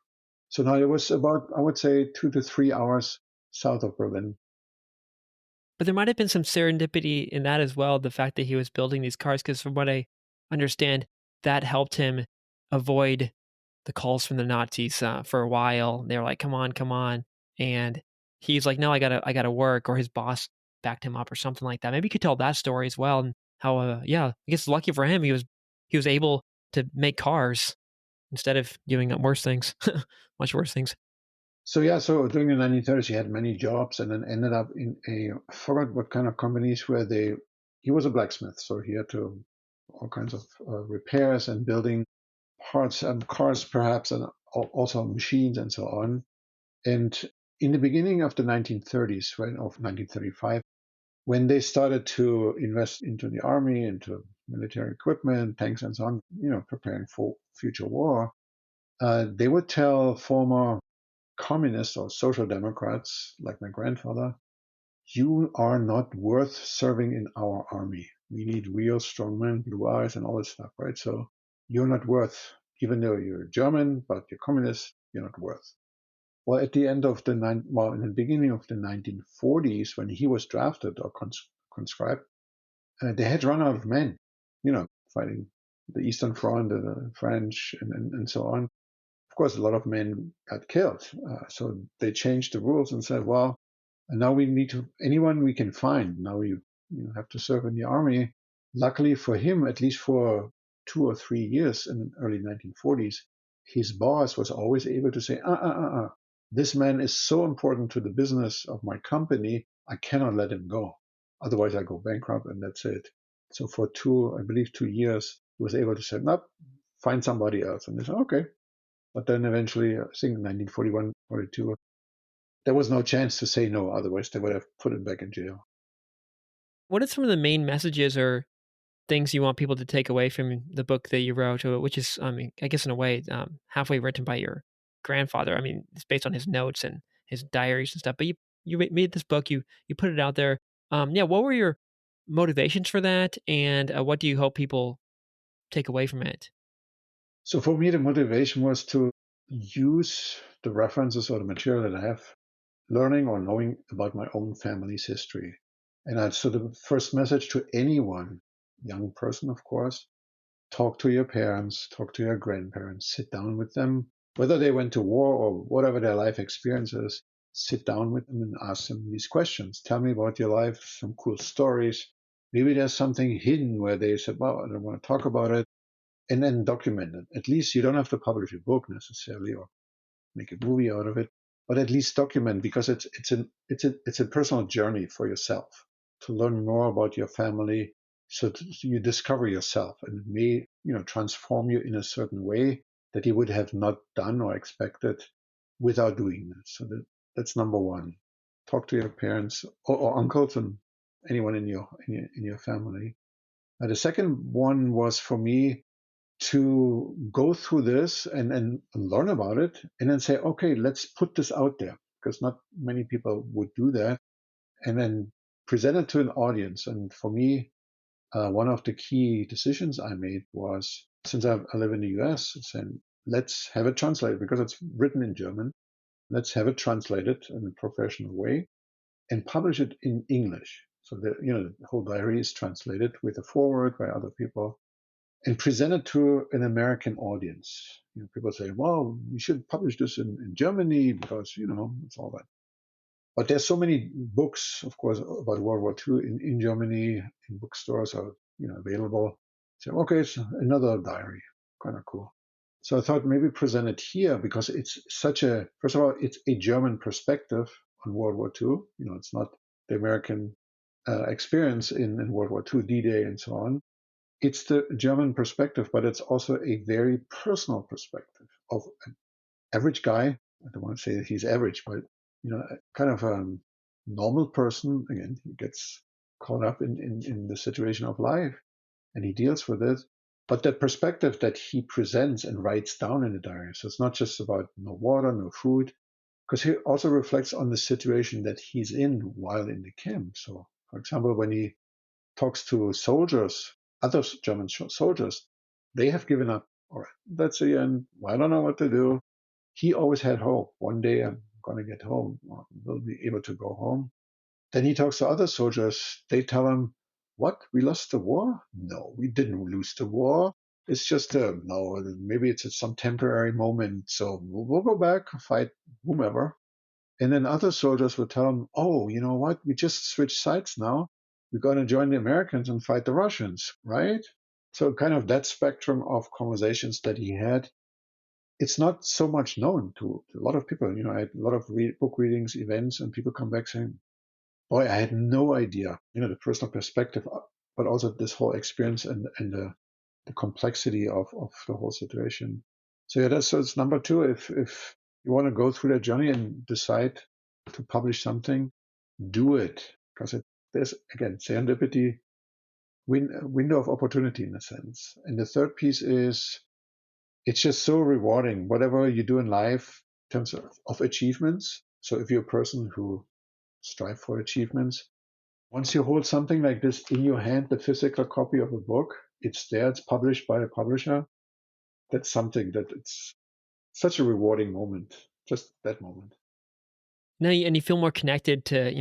So now it was about, I would say, 2 to 3 hours south of Berlin. But there might have been some serendipity in that as well, the fact that he was building these cars, because from what I understand, that helped him avoid the calls from the Nazis for a while. They were like, come on, come on. And he's like, no, I gotta work, or his boss backed him up or something like that. Maybe you could tell that story as well. And how, I guess lucky for him, he was able to make cars instead of doing worse things, much worse things. So yeah, so during the 1930s, he had many jobs, and then ended up in I forgot what kind of companies where he was a blacksmith, so he had to all kinds of repairs and building parts and cars perhaps, and also machines and so on. And in the beginning of the 1930s, right, of 1935, when they started to invest into the army, into military equipment, tanks and so on, preparing for future war, they would tell former communists or social democrats like my grandfather, you are not worth serving in our army. We need real strong men, blue eyes, and all this stuff, right? So you're not worth, even though you're German, but you're communist, you're not worth. Well, at the end of in the beginning of the 1940s, when he was drafted or conscribed, they had run out of men, fighting the Eastern Front, the French, and so on. Of course, a lot of men got killed. So they changed the rules and said, well, and now we need anyone we can find. Now you have to serve in the army. Luckily for him, at least for 2 or 3 years in the early 1940s, his boss was always able to say, this man is so important to the business of my company, I cannot let him go. Otherwise I go bankrupt and that's it. So for I believe 2 years, he was able to say, nope, find somebody else. And they said, okay. But then eventually, I think in 1941, 42, there was no chance to say no. Otherwise, they would have put him back in jail. What are some of the main messages or things you want people to take away from the book that you wrote, which is, I mean, I guess in a way, halfway written by your grandfather? I mean, it's based on his notes and his diaries and stuff. But you made this book, you put it out there. What were your motivations for that, and what do you hope people take away from it? So for me, the motivation was to use the references or the material that I have learning or knowing about my own family's history. And so the first message to anyone, young person, of course, talk to your parents, talk to your grandparents, sit down with them, whether they went to war or whatever their life experience is, sit down with them and ask them these questions. Tell me about your life, some cool stories. Maybe there's something hidden where they said, well, I don't want to talk about it, and then document it. At least you don't have to publish a book necessarily or make a movie out of it, but at least document, because it's a personal journey for yourself to learn more about your family, so you discover yourself, and it may transform you in a certain way that you would have not done or expected without doing this. So that's number one. Talk to your parents or uncles and anyone in your family. The second one was for me to go through this and learn about it and then say, okay, let's put this out there, because not many people would do that, and then present it to an audience. And for me, one of the key decisions I made was, since I live in the US, saying, let's have it translated, because it's written in German. Let's have it translated in a professional way and publish it in English. So the whole diary is translated with a foreword by other people and present it to an American audience. People say, well, we should publish this in Germany because, it's all that. But there's so many books, of course, about World War II in Germany, in bookstores are, available. So, okay, it's another diary, kind of cool. So I thought maybe present it here, because it's first of all, it's a German perspective on World War II. It's not the American experience in World War II, D-Day and so on. It's the German perspective, but it's also a very personal perspective of an average guy. I don't want to say that he's average, but kind of a normal person. Again, he gets caught up in the situation of life, and he deals with it. But that perspective that he presents and writes down in the diary, so it's not just about no water, no food, because he also reflects on the situation that he's in while in the camp. So, for example, when he talks to soldiers, other German soldiers, they have given up. All right, that's the end. I don't know what to do. He always had hope. One day I'm going to get home. We'll be able to go home. Then he talks to other soldiers. They tell him, what? We lost the war? No, we didn't lose the war. It's just, no, maybe it's some temporary moment. So we'll go back, fight whomever. And then other soldiers would tell him, oh, you know what? We just switched sides now. We're going to join the Americans and fight the Russians, right? So, kind of that spectrum of conversations that he had. It's not so much known to a lot of people. I had a lot of book readings, events, and people come back saying, boy, I had no idea, the personal perspective, but also this whole experience and the complexity of the whole situation. So yeah, it's number two. If you want to go through that journey and decide to publish something, do it, because there's again serendipity, window of opportunity in a sense. And the third piece is, it's just so rewarding, whatever you do in life in terms of achievements. So if you're a person who strive for achievements, once you hold something like this in your hand, the physical copy of a book, it's there, it's published by a publisher. That's something that it's such a rewarding moment, just that moment. No, and you feel more connected to,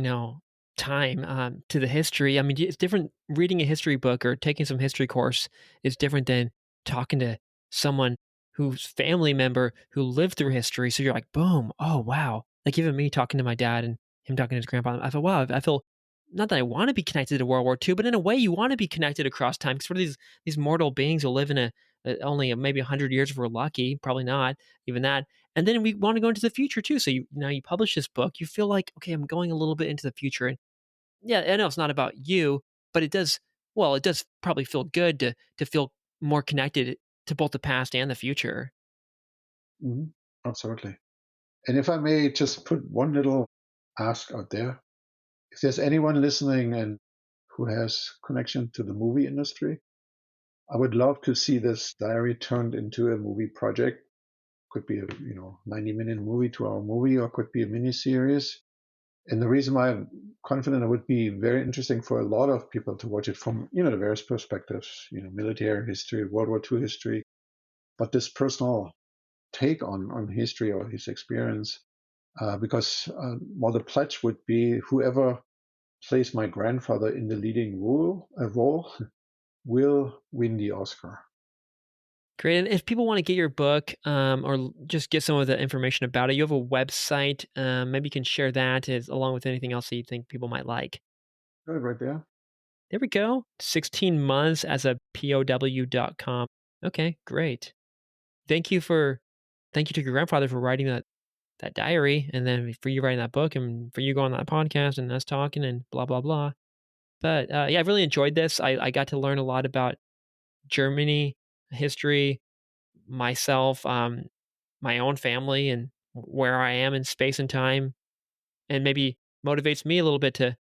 time, to the history. I mean, it's different reading a history book or taking some history course is different than talking to someone whose family member who lived through history. So you're like, boom, oh, wow. Like even me talking to my dad and him talking to his grandpa, I feel, wow, I feel not that I want to be connected to World War II, but in a way you want to be connected across time, because we're these mortal beings who live in only maybe 100 years if we're lucky, probably not even that. And then we want to go into the future too. So you publish this book, you feel like, okay, I'm going a little bit into the future. And yeah, I know it's not about you, but it does probably feel good to feel more connected to both the past and the future. Mm-hmm. Absolutely. And if I may just put one little ask out there, if there's anyone listening and who has connection to the movie industry, I would love to see this diary turned into a movie project. Could be a 90-minute movie, 2-hour movie, or could be a mini series. And the reason why I'm confident it would be very interesting for a lot of people to watch it from, the various perspectives, military history, World War II history, but this personal take on history or his experience, because well, the pledge would be whoever plays my grandfather in the leading role will win the Oscar. Great. And if people want to get your book or just get some of the information about it, you have a website. Maybe you can share that along with anything else that you think people might like. Good, right there. There we go. 16 months as a POW.com. Okay, great. Thank you to your grandfather for writing that diary, and then for you writing that book, and for you going on that podcast and us talking and blah blah blah. But yeah, I really enjoyed this. I got to learn a lot about Germany history, myself, my own family, and where I am in space and time, and maybe motivates me a little bit to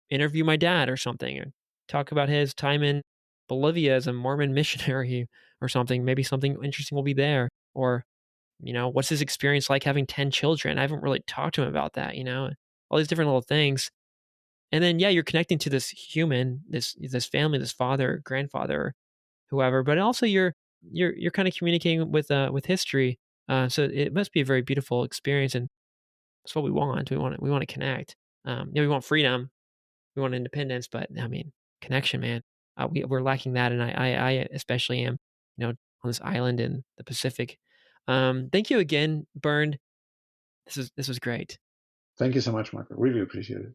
interview my dad or something, and talk about his time in Bolivia as a Mormon missionary or something. Maybe something interesting will be there, or what's his experience like having 10 children? I haven't really talked to him about that, all these different little things. And then, yeah, you're connecting to this human, this family, this father, grandfather, whoever, but also you're kind of communicating with history. So it must be a very beautiful experience, and that's what we want. We want to connect. We want freedom, we want independence, but I mean, connection, man. We're lacking that, and I especially am, on this island in the Pacific. Thank you again, Bernd. This was great. Thank you so much, Michael. Really appreciate it.